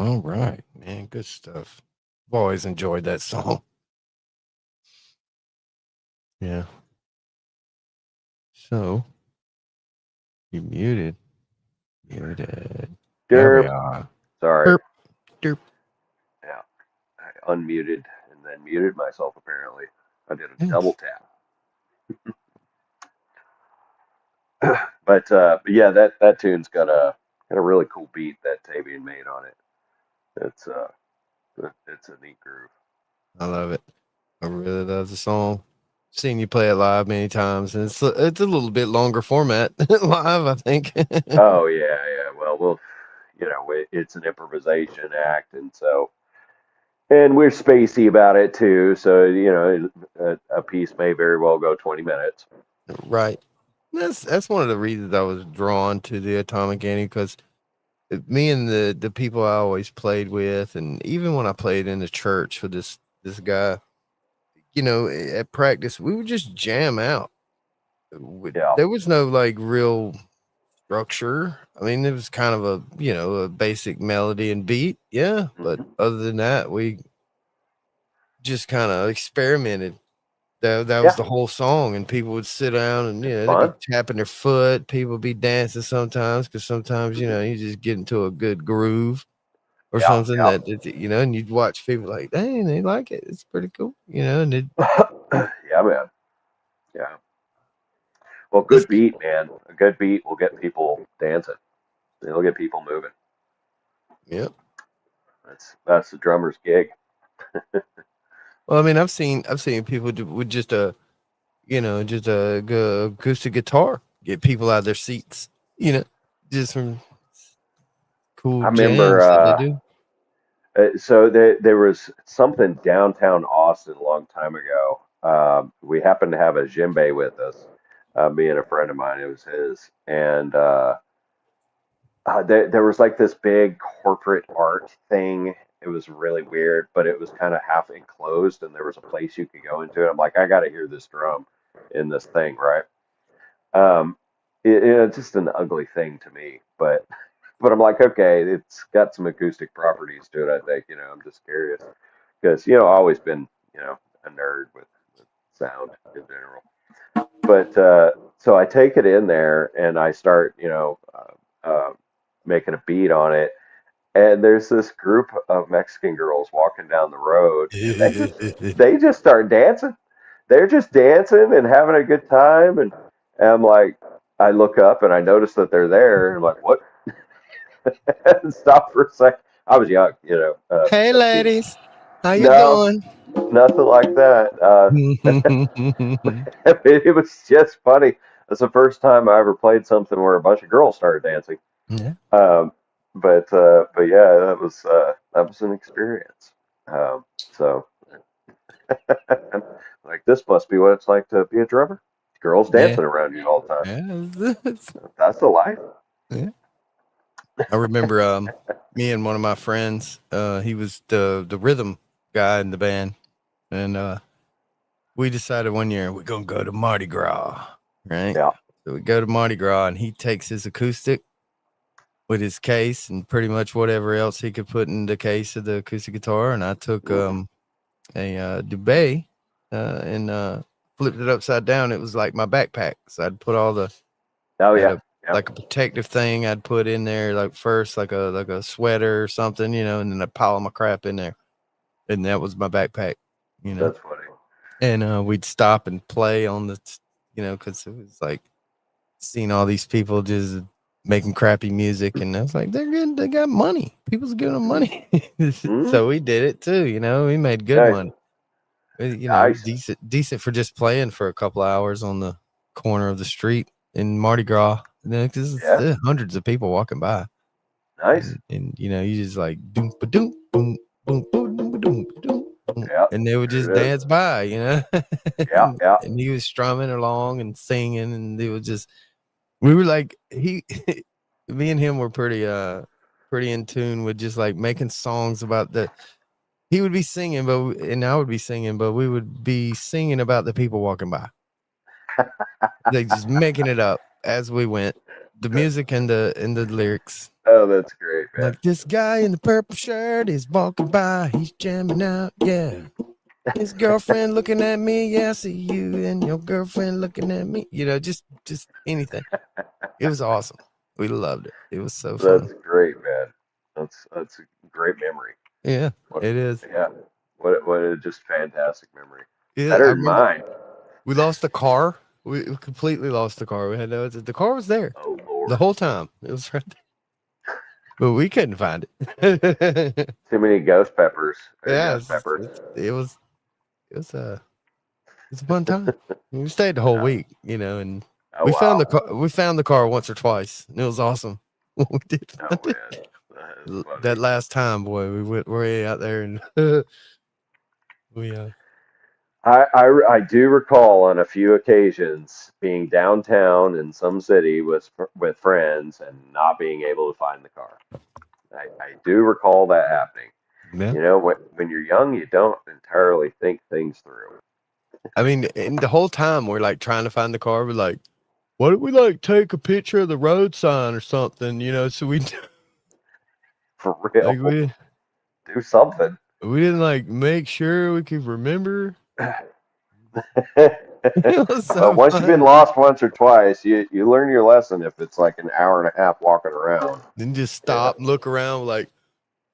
S2: All right, man. Good stuff. I've always enjoyed that song. Yeah. So you muted. Muted. There we are.
S3: Sorry.
S2: Derp. Derp.
S3: Yeah. I unmuted and then muted myself apparently. I did a
S2: Yes.
S3: double tap. But yeah, that tune's got a really cool beat that Tavian made on it. It's a neat groove.
S2: I love it. I really love the song. Seen you play it live many times, and it's a little bit longer format live, I think.
S3: Oh yeah. Well, it's an improvisation act, and we're spacey about it too. So a piece may very well go 20 minutes.
S2: Right. That's one of the reasons I was drawn to the Atomic Annie, because me and the people I always played with, and even when I played in the church with this guy, at practice, we would just jam out.
S3: Yeah.
S2: There was no like real structure. I mean, it was kind of a basic melody and beat. Yeah. But other than that, we just kind of experimented. That was the whole song, and people would sit down and they'd be tapping their foot. People would be dancing sometimes, because sometimes you just get into a good groove or something that and you'd watch people like, dang, they like it. It's pretty cool, and it.
S3: Yeah, man. Yeah. Well, good beat, man. A good beat will get people dancing. It'll get people moving.
S2: Yep.
S3: That's the drummer's gig.
S2: Well, I mean, I've seen people with just a acoustic guitar get people out of their seats. Just from cool
S3: I remember,
S2: jams that they do.
S3: so there was something downtown Austin a long time ago. We happened to have a djembe with us, me and a friend of mine. It was his, and there was like this big corporate art thing. It was really weird, but it was kind of half enclosed, and there was a place you could go into it. I'm like, I got to hear this drum in this thing, right? It's just an ugly thing to me, but I'm like, okay, it's got some acoustic properties to it. I think, I'm just curious because I've always been a nerd with sound in general. But so I take it in there and I start making a beat on it, and there's this group of Mexican girls walking down the road, and they just start dancing. They're just dancing and having a good time, and I'm like, I look up and I notice that they're there, and I'm like, what? And stop for a second. I was young,
S2: Hey,
S3: 17.
S2: ladies, how you
S3: No,
S2: doing?
S3: nothing like that. It was just funny. That's the first time I ever played something where a bunch of girls started dancing.
S2: Yeah.
S3: But yeah, that was an experience. So like, this must be what it's like to be a drummer. Girls dancing around you all the time.
S2: Yeah.
S3: That's the life.
S2: Yeah. I remember me and one of my friends, he was the rhythm guy in the band, and we decided one year we're gonna go to Mardi Gras, right?
S3: Yeah.
S2: So we go to Mardi Gras, and he takes his acoustic with his case and pretty much whatever else he could put in the case of the acoustic guitar, and I took a Dubé and flipped it upside down. It was like my backpack, so I'd put all the like a protective thing I'd put in there, like first like a sweater or something, and then I'd pile my crap in there, and that was my backpack.
S3: That's funny.
S2: And we'd stop and play on the, because it was like seeing all these people just making crappy music, and I was like, they got money. People's giving them money. So we did it too, we made good money.
S3: Nice.
S2: Decent for just playing for a couple of hours on the corner of the street in Mardi Gras. Because there's hundreds of people walking by.
S3: Nice.
S2: And you just like doom ba doom boom boom boom boom boom boom.
S3: Yeah,
S2: and they would just dance by,
S3: Yeah.
S2: And he was strumming along and singing, and it was just, we were like, me and him were pretty in tune with just like making songs about he would be singing, and I would be singing, but we would be singing about the people walking by. Like just making it up as we went, the music and the lyrics.
S3: Oh, that's great, man.
S2: Like this guy in the purple shirt is walking by, he's jamming out, yeah. His girlfriend looking at me, yeah, I see you and your girlfriend looking at me. You know, just anything. It was awesome. We loved it. It was so fun.
S3: That's great, man. That's a great memory.
S2: Yeah, it is.
S3: Yeah. What a just fantastic memory.
S2: Yeah,
S3: Better than mine.
S2: We lost the car. We completely lost the car. We had the car was there.
S3: Oh Lord.
S2: The whole time. It was right there. But we couldn't find it.
S3: Too many ghost peppers.
S2: Yeah,
S3: Ghost peppers.
S2: It was a fun time. We stayed the whole week, you know, and we found the car once or twice, and it was awesome. We did find it. That last time, boy, we went way out there, and we
S3: I do recall on a few occasions being downtown in some city with friends and not being able to find the car. I do recall that happening.
S2: Yeah.
S3: You know, when you're young, you don't entirely think things through.
S2: I mean, and the whole time we're like trying to find the car. We're like, why don't we like take a picture of the road sign or something? You know, so we
S3: for real
S2: like
S3: do something.
S2: We didn't like make sure we could remember.
S3: Once you've been lost once or twice, you learn your lesson. If it's like an hour and a half walking around,
S2: then just stop and look around. Like,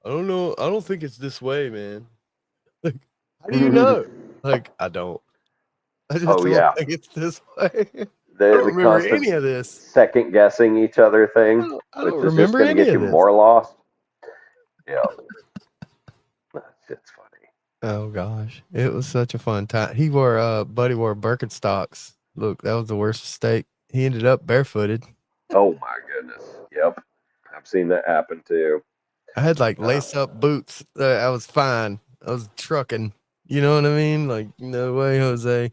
S2: I don't know. I don't think it's this way, man. Like, how do you know? Like, I don't. I just don't think it's this way. I don't remember any of this.
S3: Second guessing each other thing.
S2: I don't remember any
S3: get
S2: of
S3: you
S2: this.
S3: More lost. Yeah, it's funny.
S2: Oh gosh, it was such a fun time. Buddy wore Birkenstocks. Look, that was the worst mistake. He ended up barefooted.
S3: Oh my goodness. Yep, I've seen that happen too.
S2: I had like lace up boots. I was fine. I was trucking. You know what I mean? Like, no way, Jose.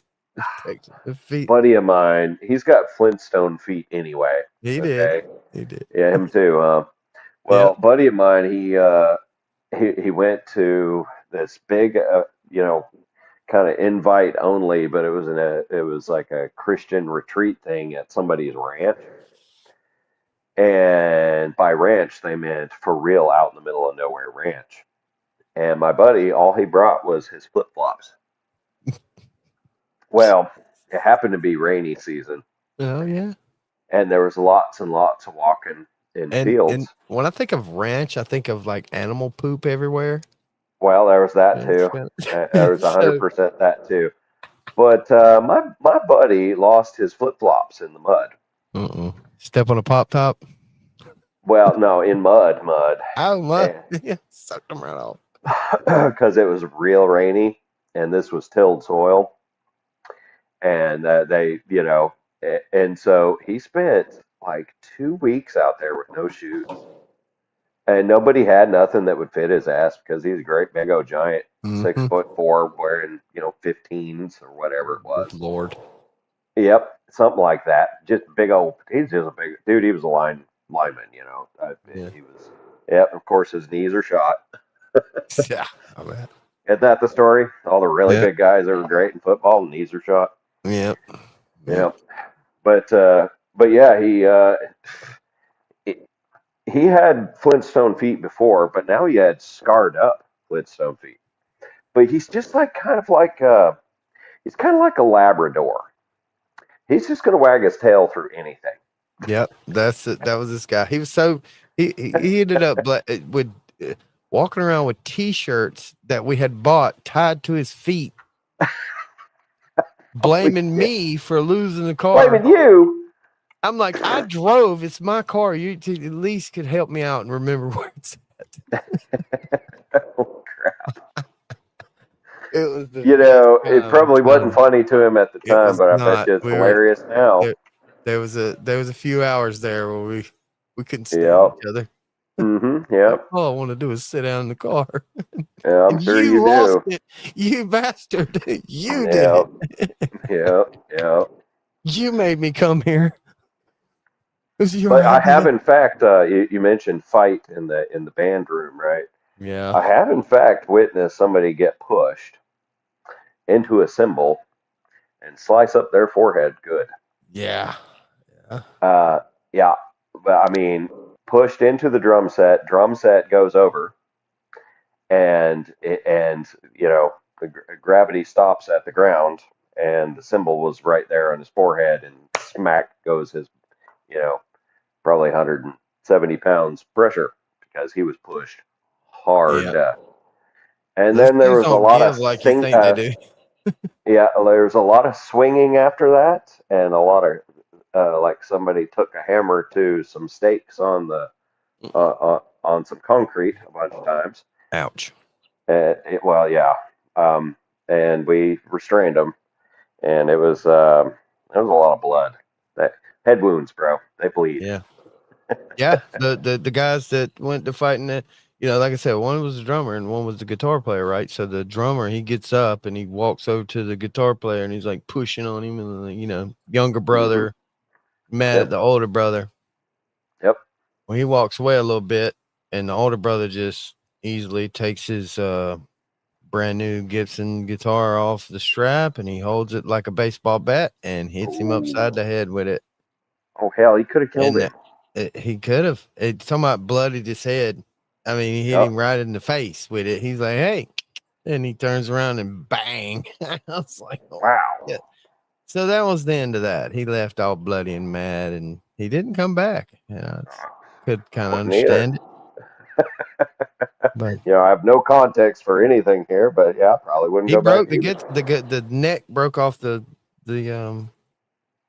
S2: Feet.
S3: Buddy of mine, he's got Flintstone feet anyway.
S2: He did. He did.
S3: Yeah, him too. Well, yep. Buddy of mine, he went to this big, kind of invite only, but it was like a Christian retreat thing at somebody's ranch. And by ranch, they meant for real out in the middle of nowhere ranch. And my buddy, all he brought was his flip-flops. Well, it happened to be rainy season.
S2: Oh, yeah.
S3: And there was lots and lots of walking in fields.
S2: And when I think of ranch, I think of like animal poop everywhere.
S3: Well, there was that too. There was 100% that too. But my buddy lost his flip-flops in the mud.
S2: Step on a pop top?
S3: Well, no, in mud.
S2: Oh, mud. Yeah, sucked them right off.
S3: Because it was real rainy, and this was tilled soil. And and so he spent like 2 weeks out there with no shoes. And nobody had nothing that would fit his ass because he's a great big old giant, 6'4", wearing 15s or whatever it was.
S2: Good Lord.
S3: Yep, something like that. Just big old. He's just a big dude. He was a lineman. He was. Yep. Of course, his knees are shot.
S2: Yeah. I bet.
S3: Isn't that the story? All the really big guys that were great in football, knees are shot.
S2: Yep.
S3: Yep. But yeah, he had Flintstone feet before, but now he had scarred up Flintstone feet. But he's just kind of like a Labrador. He's just going to wag his tail through anything.
S2: Yep, that's it. That was this guy. He was he ended up with walking around with T-shirts that we had bought tied to his feet, blaming me for losing the car.
S3: Blaming you.
S2: I'm like, I drove. It's my car. You at least could help me out and remember where it's at.
S3: Oh crap!
S2: It was.
S3: It probably wasn't funny to him at the time, but I bet you it's hilarious now.
S2: There was a few hours there where we couldn't stand each other.
S3: Mm-hmm. Yeah.
S2: All I want to do is sit down in the car.
S3: Yeah, I'm sure you
S2: lost
S3: do.
S2: It. You bastard! You did it.
S3: Yeah.
S2: You made me come here.
S3: But I have, in fact, you mentioned fight in the band room, right?
S2: Yeah.
S3: I have, in fact, witnessed somebody get pushed into a cymbal and slice up their forehead good.
S2: Yeah.
S3: Yeah. I mean, pushed into the drum set goes over, and the gravity stops at the ground, and the cymbal was right there on his forehead, and smack goes his, probably 170 pounds pressure because he was pushed hard. And
S2: Those
S3: then there
S2: things
S3: was a
S2: don't
S3: lot
S2: give
S3: of
S2: like you think they do.
S3: yeah, there's a lot of swinging after that, and a lot of like somebody took a hammer to some stakes on the on some concrete a bunch of times.
S2: Ouch.
S3: Well, yeah, and we restrained them, and it was a lot of blood. That head wounds, bro, they bleed.
S2: Yeah. Yeah, the guys that went to fighting it, like I said, one was the drummer and one was the guitar player, right? So the drummer, he gets up and he walks over to the guitar player and he's like pushing on him, and younger brother mad at the older brother.
S3: Yep.
S2: Well, he walks away a little bit, and the older brother just easily takes his brand new Gibson guitar off the strap and he holds it like a baseball bat and hits him upside the head with it.
S3: Oh hell, he could have killed him.
S2: He could have. It's talking about bloodied his head. I mean, he hit him right in the face with it. He's like, "Hey," and he turns around and bang. I was like, oh,
S3: wow.
S2: Yeah. So that was the end of that. He left all bloody and mad, and he didn't come back. Could kind of understand it. But
S3: I have no context for anything here, but yeah, probably wouldn't go back.
S2: The neck broke off the guitar.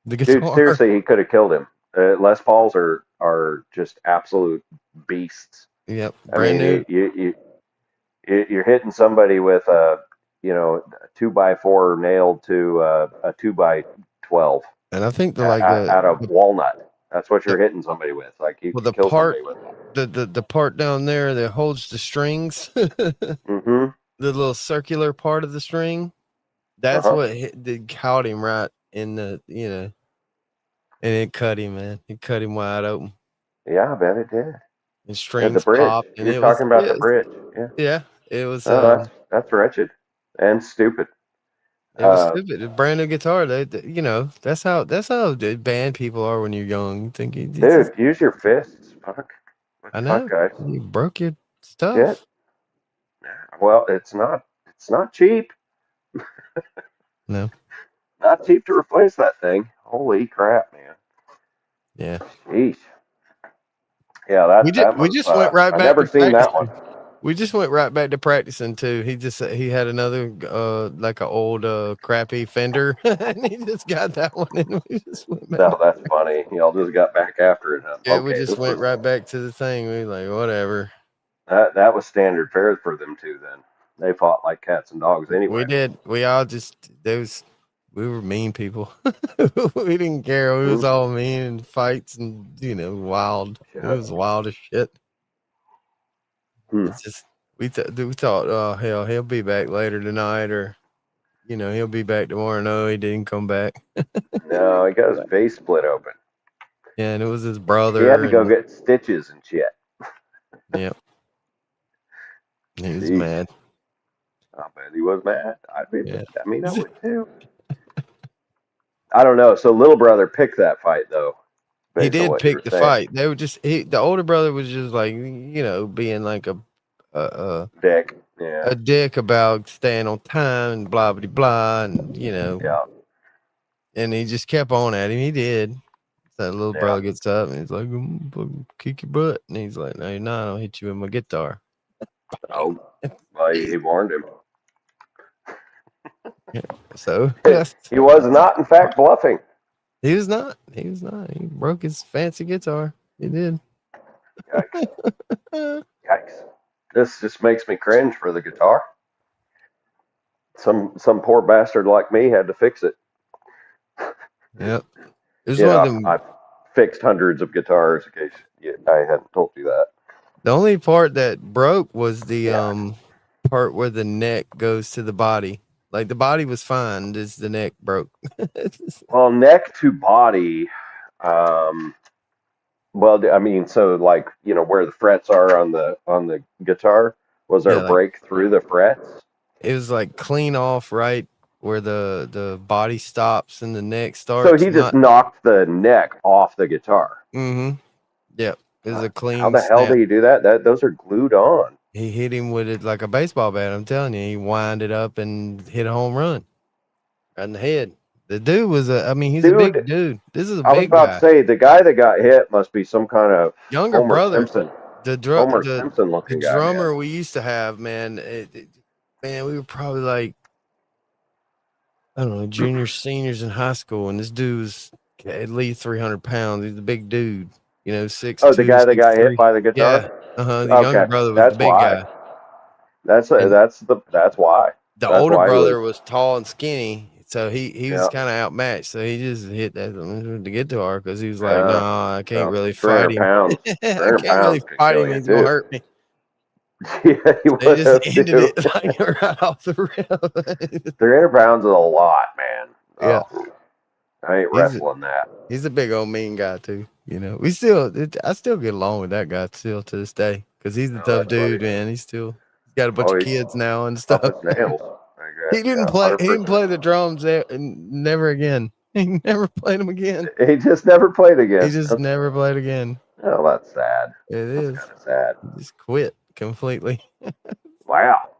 S3: Dude, seriously, he could have killed him. Les Pauls are just absolute beasts.
S2: Yep,
S3: brand new. You're hitting somebody with a 2x4 nailed to a 2x12,
S2: and I think
S3: out of walnut. That's what you're hitting somebody with. Like you can kill somebody with that.
S2: The part down there that holds the strings, the little circular part of the string, that's what caught him right in the and it cut him, man. It cut him wide open.
S3: Yeah, I bet it did.
S2: And strings
S3: the bridge.
S2: popped. And
S3: You're talking about the bridge.
S2: Yeah. It was.
S3: That's wretched and stupid.
S2: It was stupid. A brand new guitar. That's how band people are when you're young. You think,
S3: dude, use your fists. Fuck.
S2: I know.
S3: Fuck, guys.
S2: You broke your stuff.
S3: Shit. Well, it's not cheap.
S2: No.
S3: Not cheap to replace that thing. Holy crap, man.
S2: Yeah.
S3: Jeez. Yeah,
S2: we just went right back.
S3: I've never seen that one.
S2: We just went right back to practicing too. He had another like an old crappy Fender, and he just got that one, and we just went back.
S3: No, that's funny. Y'all just got back after it. Huh?
S2: Yeah, okay, we just went right back to the thing. We were like, whatever.
S3: That was standard fare for them too. Then they fought like cats and dogs anyway.
S2: We did. We all just we were mean people. We didn't care. We was all mean and fights and wild. It was wild as shit. It's just we thought, oh hell, he'll be back later tonight, or he'll be back tomorrow. No, he didn't come back.
S3: No, he got his face split open.
S2: Yeah, and it was his brother.
S3: He had to go get stitches and shit.
S2: Yep. He was mad.
S3: I bet he was mad. I would too. I don't know. So little brother picked that fight though.
S2: He did pick the fight. They were just the older brother was just like being like a
S3: dick. Yeah.
S2: A dick about staying on time and blah blah blah, and
S3: Yeah.
S2: And he just kept on at him. He did. That little brother gets up and he's like, kick your butt, and he's like, no, you're not. I'll hit you with my guitar.
S3: Oh, well, he warned him.
S2: Yeah. So
S3: he was not, in fact, bluffing.
S2: He was not. He broke his fancy guitar. He did.
S3: Yikes. Yikes. This just makes me cringe for the guitar. Some poor bastard like me had to fix it.
S2: Yep. I've
S3: fixed hundreds of guitars in case I hadn't told you that.
S2: The only part that broke was the part where the neck goes to the body. Like the body was fine, just the neck broke.
S3: Well, neck to body. Well, I mean, so like where the frets are on the guitar, was there a break through the frets?
S2: It was like clean off right where the body stops and the neck starts.
S3: So he just knocked the neck off the guitar.
S2: Mm-hmm. Yep. It was a
S3: How
S2: clean
S3: the hell
S2: snap.
S3: do you do that? Those are glued on.
S2: He hit him with it like a baseball bat. I'm telling you, he wound it up and hit a home run right in the head. The dude was he's a big dude. This is a
S3: I was
S2: big
S3: about
S2: guy.
S3: to say the guy that got hit must be some kind of
S2: Younger
S3: Homer
S2: brother.
S3: Simpson.
S2: The
S3: Simpson looking guy.
S2: drummer we used to have, man. Man, we were probably like, I don't know, juniors, seniors in high school, and this dude was at least 300 pounds. He's a big dude, 6'2".
S3: Oh, the guy that got hit by the guitar.
S2: Yeah, the younger brother was the big guy.
S3: That's why.
S2: The older brother was tall and skinny, so he was kind of outmatched. So he just hit the guitar because he was like, "No, I can't really fight him.
S3: Pounds.
S2: I can't really fight him. He's gonna hurt me."
S3: Yeah, he would
S2: They just
S3: have
S2: ended
S3: too.
S2: it like right off the rip.
S3: 300 pounds is a lot, man.
S2: Yeah.
S3: I ain't wrestling that.
S2: He's a big old mean guy too. I still get along with that guy still to this day because he's a tough dude, man. He's got a bunch of kids now and stuff. He didn't play. He didn't play the drums never again. He never played them again.
S3: He just never played again.
S2: He just never played again.
S3: Oh, that's sad.
S2: That's
S3: kind of sad.
S2: He just quit completely.
S3: Wow.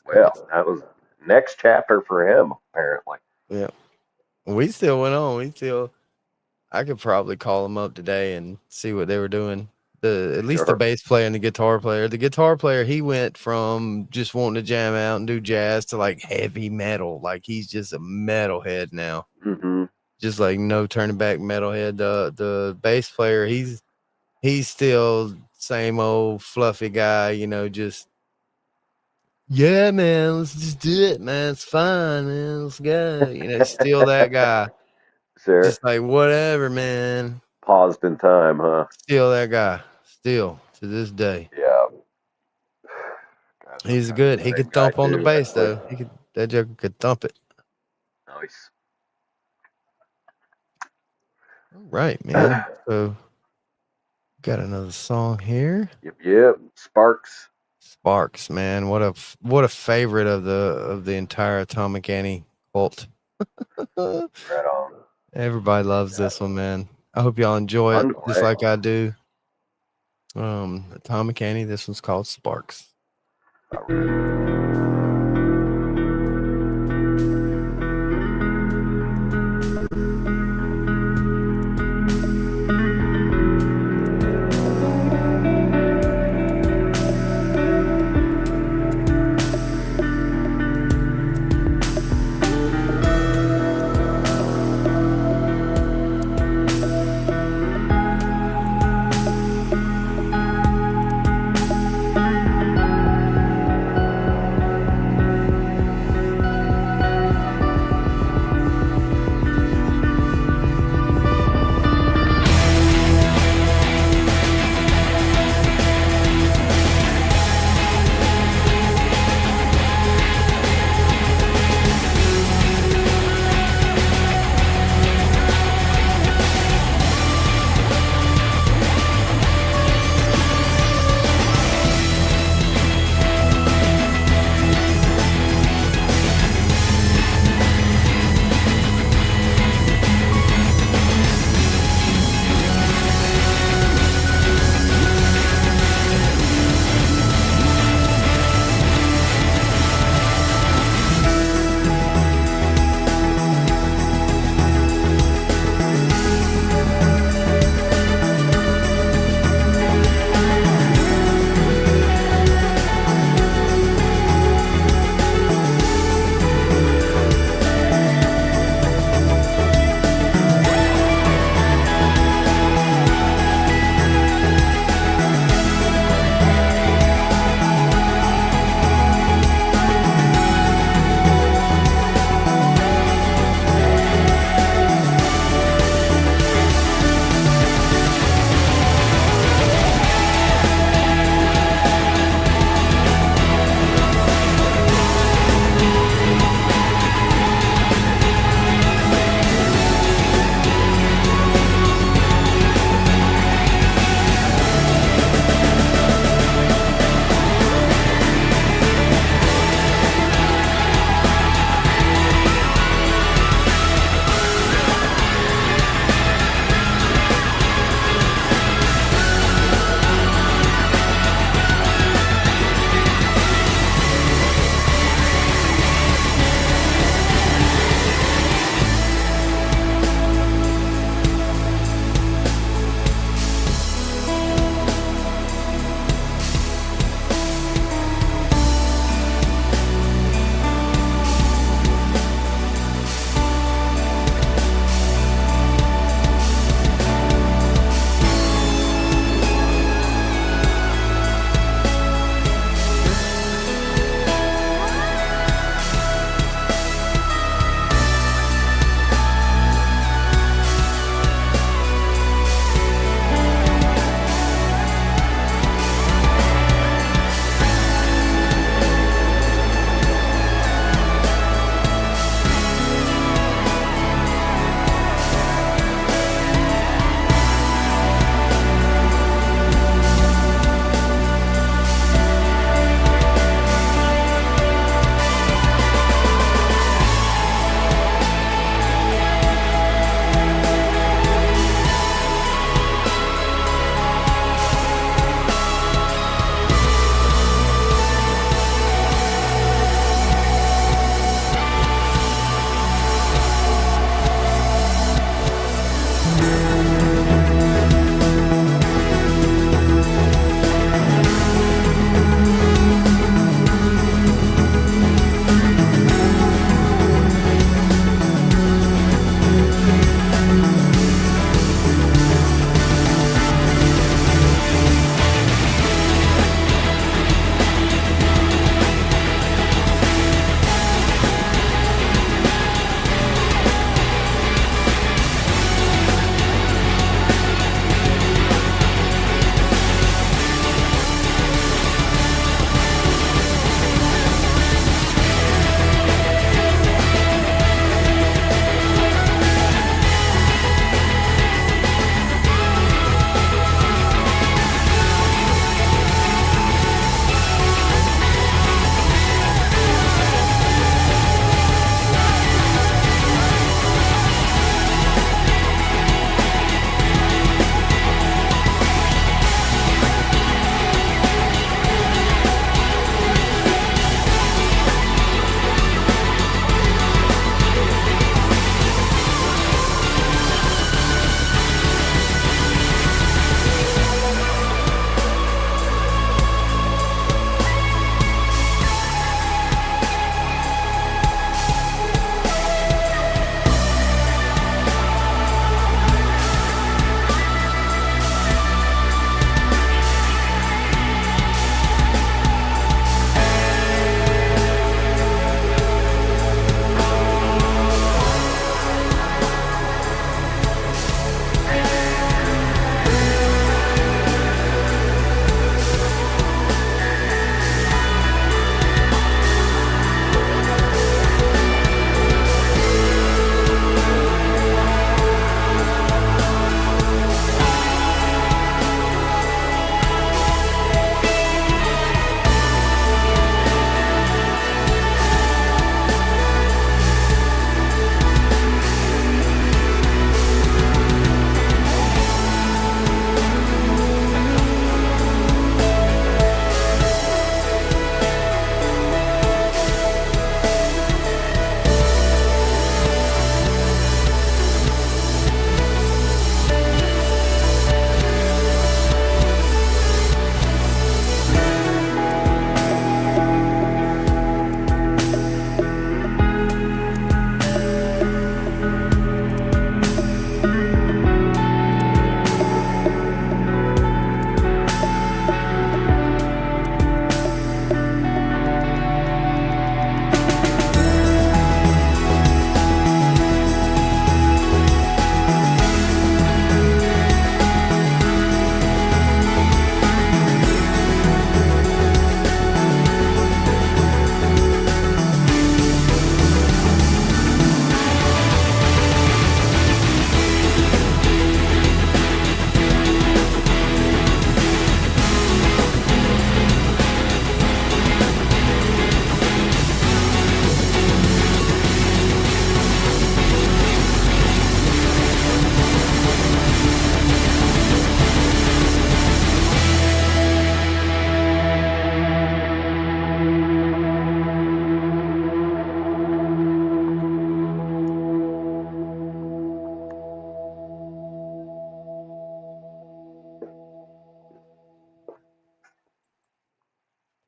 S3: Well, that was next chapter for him, apparently.
S2: Yeah. We still went on. I could probably call them up today and see what they were doing. At least the bass player and the guitar player. The guitar player, he went from just wanting to jam out and do jazz to like heavy metal. Like he's just a metalhead now.
S3: Mm-hmm.
S2: Just like no turning back metalhead. The bass player, he's still same old fluffy guy, just yeah, man, let's just do it, man. It's fine, man. Let's go. Still that guy.
S3: Sure.
S2: Just like whatever, man.
S3: Paused in time, huh?
S2: Still that guy. Still to this day.
S3: Yeah.
S2: He's good. He could thump on the bass though. That joker could thump it.
S3: Nice.
S2: All right, man. So got another song here.
S3: Yep.
S2: Sparks, man. What a favorite of the entire Atomic Annie cult.
S3: Right on.
S2: Everybody loves this one, man. I hope y'all enjoy it just like I do. Atomic Annie, this one's called Sparks.
S3: All right.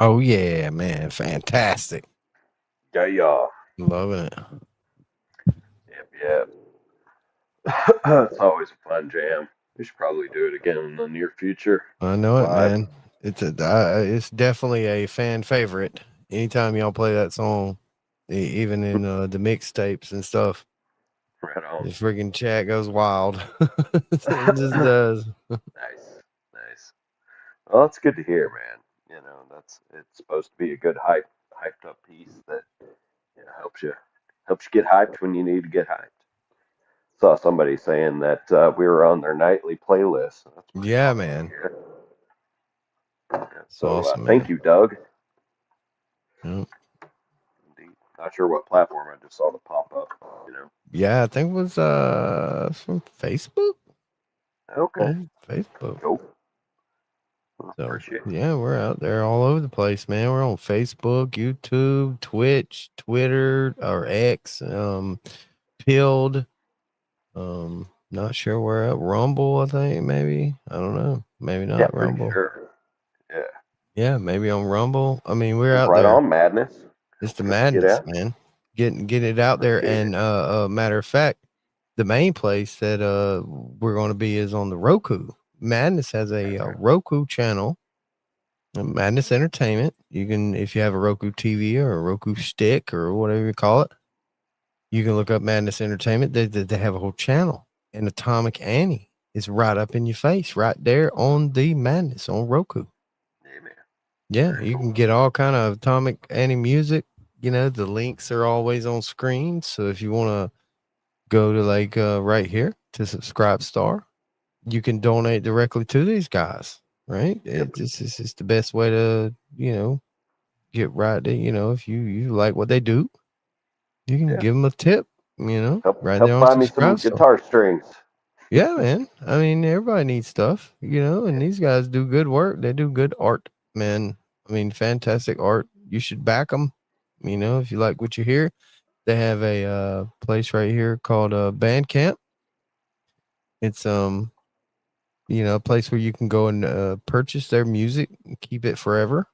S2: Oh yeah, man, fantastic.
S3: Yeah.
S2: Loving it.
S3: Yep. It's always a fun jam. We should probably do it again in the near future.
S2: I know it,
S3: Live.
S2: man. It's definitely a fan favorite. Anytime y'all play that song, even in the mixtapes and stuff,
S3: Right
S2: the
S3: on.
S2: freaking chat goes wild. It just does.
S3: Nice. Well, it's good to hear, man. It's supposed to be a good hyped up piece that helps you get hyped when you need to get hyped. Saw somebody saying that we were on their nightly playlist. That's pretty
S2: Yeah,
S3: awesome to
S2: man.
S3: hear.
S2: It's
S3: So
S2: awesome,
S3: thank
S2: man.
S3: you, Doug.
S2: Yep.
S3: Indeed. Not sure what platform I just saw the pop up.
S2: Yeah, I think it was from Facebook.
S3: Okay.
S2: On Facebook.
S3: Cool.
S2: So
S3: Appreciate it.
S2: yeah, we're out there all over the place, man. We're on Facebook, YouTube, Twitch, Twitter, or X, Pilled. Not sure where at. Rumble, I think maybe. I don't know. Maybe
S3: Yeah,
S2: not
S3: pretty
S2: Rumble.
S3: sure. Yeah.
S2: Yeah, maybe on Rumble. I mean, we're out
S3: Right
S2: there.
S3: on, madness.
S2: It's the
S3: Good to get
S2: madness,
S3: out.
S2: man. Getting it out there.
S3: Appreciate
S2: And
S3: it.
S2: matter of fact, the main place that we're going to be is on the Roku. Madness has a Roku channel. Madness Entertainment. You can, if you have a Roku TV or a Roku stick or whatever you call it, you can look up Madness Entertainment. They have a whole channel. And Atomic Annie is right up in your face, right there on the Madness on Roku.
S3: Yeah, man.
S2: Yeah,
S3: Very
S2: you
S3: cool.
S2: can get all kind of Atomic Annie music. You know, the links are always on screen. So if you want to go to like right here to Subscribe Star, you can donate directly to these guys. Right?
S3: Yep.
S2: It's just the best way to, get right there. If you like what they do, you can
S3: Yeah.
S2: give them a tip, right there
S3: Help
S2: on
S3: buy me some
S2: Subscribe Star.
S3: guitar strings.
S2: Yeah, man. I mean, everybody needs stuff, and these guys do good work. They do good art, man. I mean, fantastic art. You should back them. If you like what you hear, they have a place right here called Bandcamp. It's a place where you can go and purchase their music and keep it forever.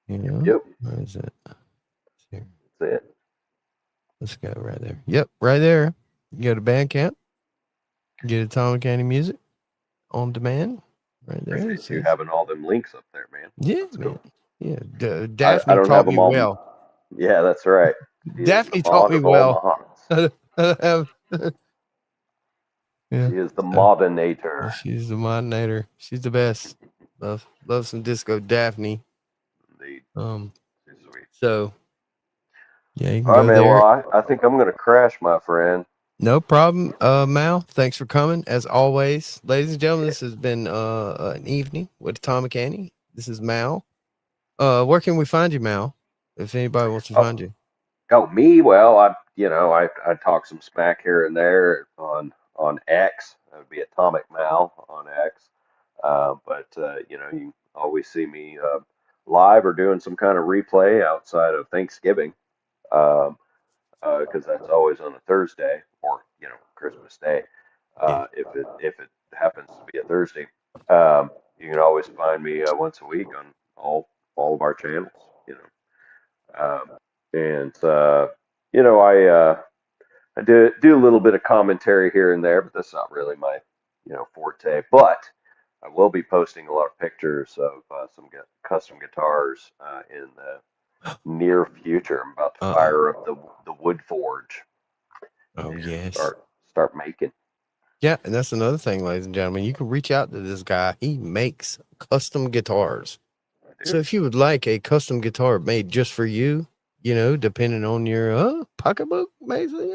S3: Yep.
S2: Where is it? Here.
S3: That's it.
S2: Let's go right there. Yep, right there. You go to Bandcamp, get Atomic Candy music on demand. Right there.
S3: Appreciate you having all them links up there, man.
S2: Yeah,
S3: That's
S2: man.
S3: cool.
S2: Yeah.
S3: I
S2: Daphne
S3: don't have
S2: taught me
S3: them all.
S2: well.
S3: Yeah, that's right. She is the
S2: Daphne taught
S3: mod
S2: me
S3: of all
S2: well.
S3: mods.
S2: Yeah.
S3: She is the
S2: So,
S3: modinator.
S2: she's the moderator. She's the best. Love some disco, Daphne.
S3: Indeed. She's sweet.
S2: So yeah, you can
S3: All right,
S2: go
S3: man.
S2: there.
S3: Well, I think I'm gonna crash, my friend.
S2: No problem, Mal. Thanks for coming. As always, ladies and gentlemen, this has been an evening with Atomic Annie. This is Mal. Where can we find you, Mal? If anybody wants to find you.
S3: Oh, me? Well, I talk some smack here and there on X. That would be Atomic Mal on X. But you can always see me live or doing some kind of replay outside of Thanksgiving, because that's always on a Thursday or Christmas Day. If it happens to be a Thursday, you can always find me once a week on all of our channels. And I do a little bit of commentary here and there, but that's not really my forte. But I will be posting a lot of pictures of some custom guitars in the near future. I'm about to fire up the wood forge.
S2: Oh
S3: And
S2: yes.
S3: start making.
S2: Yeah, and that's another thing, ladies and gentlemen. You can reach out to this guy. He makes custom guitars. So if you would like a custom guitar made just for you, depending on your pocketbook, basically,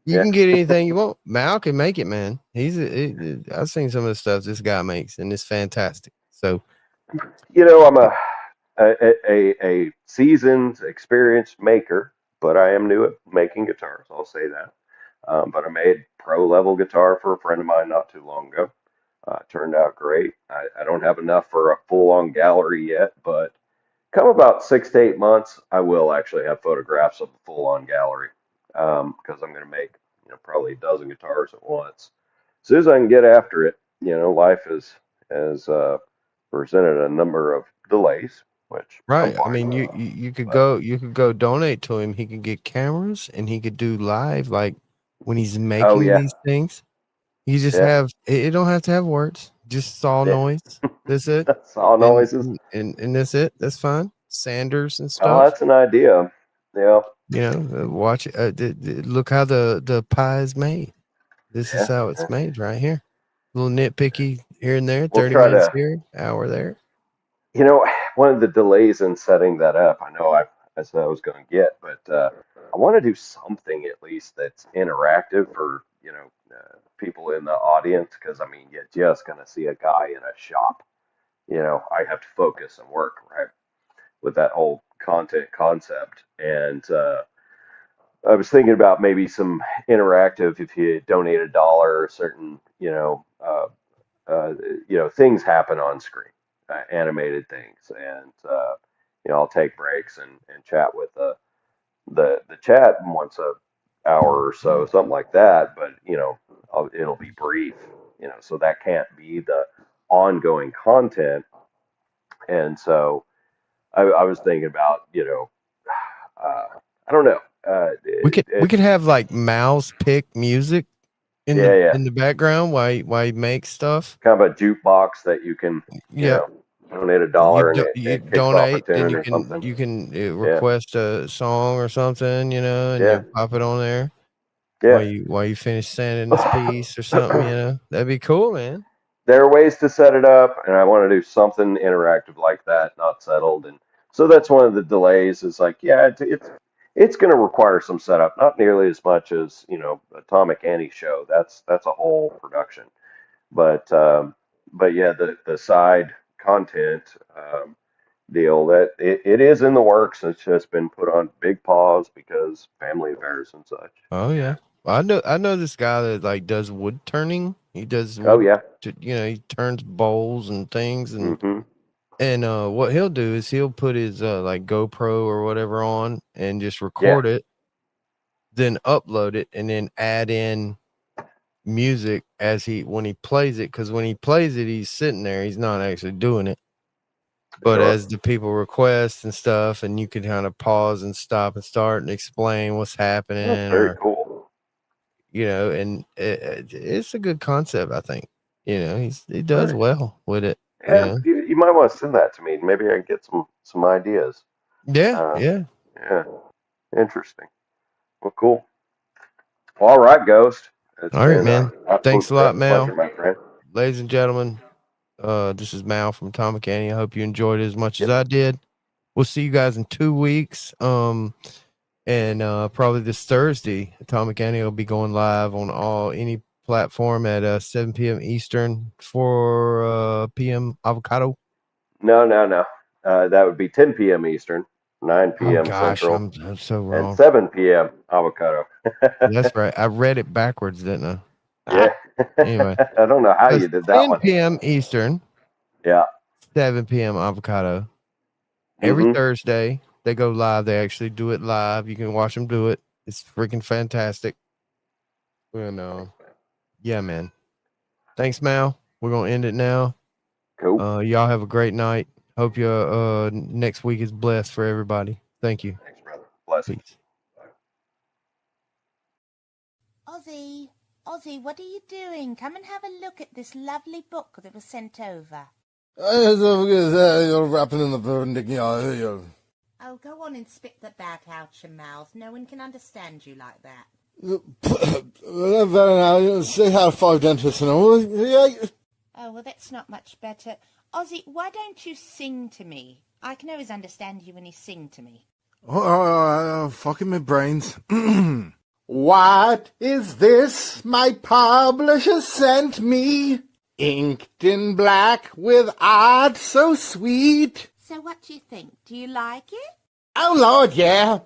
S2: you can get anything you want. Mal can make it, man. I've seen some of the stuff this guy makes, and it's fantastic. So,
S3: I'm a seasoned, experienced maker, but I am new at making guitars. I'll say that. But I made pro level guitar for a friend of mine not too long ago. Turned out great. I don't have enough for a full on gallery yet, but come about 6 to 8 months, I will actually have photographs of the full on gallery, because I'm going to make probably a dozen guitars at once. As soon as I can get after it, life is as presented a number of delays, which
S2: right. I mean, you could go donate to him. He could get cameras and he could do live, like when he's making these things. You just have it don't have to have words, just saw noise. That's it.
S3: Saw noises.
S2: And that's it. That's fine. Sanders and stuff.
S3: Oh, that's an idea. Yeah.
S2: You know, watch it. Look how the pie is made. This is how it's made right here. A little nitpicky here and there. 30 minutes here, hour there.
S3: You know, one of the delays in setting that up, I know I said I was going to get, but I want to do something at least that's interactive for, people in the audience, because, I mean, you're just going to see a guy in a shop. I have to focus and work, right, with that whole content concept. And I was thinking about maybe some interactive, if you donate $1, certain, things happen on screen, animated things. And, I'll take breaks and chat with the chat once a hour or so, something like that. But, it'll be brief, so that can't be the ongoing content. And so I was thinking about, I don't know.
S2: We could have like mouse pick music in the background while he makes stuff.
S3: Kind of a jukebox that you can donate $1 and it
S2: donate and you can request a song or something, and you pop it on there. While you finish sanding this piece or something, that'd be cool, man.
S3: There are ways to set it up, and I want to do something interactive like that, not settled. And so that's one of the delays. Is like, it's going to require some setup, not nearly as much as Atomic Annie show. That's a whole production, but yeah, the side content deal that it is in the works. It's just been put on big pause because family affairs and such.
S2: Oh yeah, I know this guy that like does wood turning. He does. He turns bowls and things, and and what he'll do is he'll put his like GoPro or whatever on and just record it, then upload it, and then add in music when he plays it. Because when he plays it, he's sitting there. He's not actually doing it. But as the people request and stuff, and you can kind of pause and stop and start and explain what's happening.
S3: That's very cool.
S2: And it's a good concept, I think. He does well with it.
S3: Yeah, you might want to send that to me. Maybe I can get some ideas.
S2: Yeah.
S3: Interesting. Well, cool. Well, all right, Ghost.
S2: All right, man. Thanks a lot, Mal.
S3: Pleasure, my friend.
S2: Ladies and gentlemen, this is Mal from Atomic Annie. I hope you enjoyed it as much as I did. We'll see you guys in 2 weeks. And probably this Thursday, Atomic Annie will be going live on any platform at 7 p.m. Eastern, 4 p.m. Avocado.
S3: No. That would be 10 p.m. Eastern, 9 p.m. Central.
S2: I'm so wrong.
S3: And 7 p.m. Avocado.
S2: That's right. I read it backwards, didn't I?
S3: Yeah.
S2: Anyway.
S3: I don't know how you did that
S2: 10 p.m. Eastern.
S3: Yeah.
S2: 7 p.m. Avocado. Every Thursday, they go live. They actually do it live. You can watch them do it. It's freaking fantastic. And, yeah, man. Thanks, Mal. We're going to end it now.
S3: Cool.
S2: Y'all have a great night. Hope your next week is blessed for everybody. Thank you.
S3: Thanks, brother. Blessings.
S4: Ozzy, what are you doing? Come and have a look at this lovely book that was sent over.
S5: You're wrapping in the burning.
S4: Oh, go on and spit the bat out your mouth. No one can understand you like that.
S5: Say how 5 dentists and all.
S4: Oh, well, that's not much better. Ozzy, why don't you sing to me? I can always understand you when you sing to me.
S5: Fucking my brains. What is this my publisher sent me? Inked in black with art so sweet.
S4: So what do you think? Do you like it?
S5: Oh, Lord, yeah.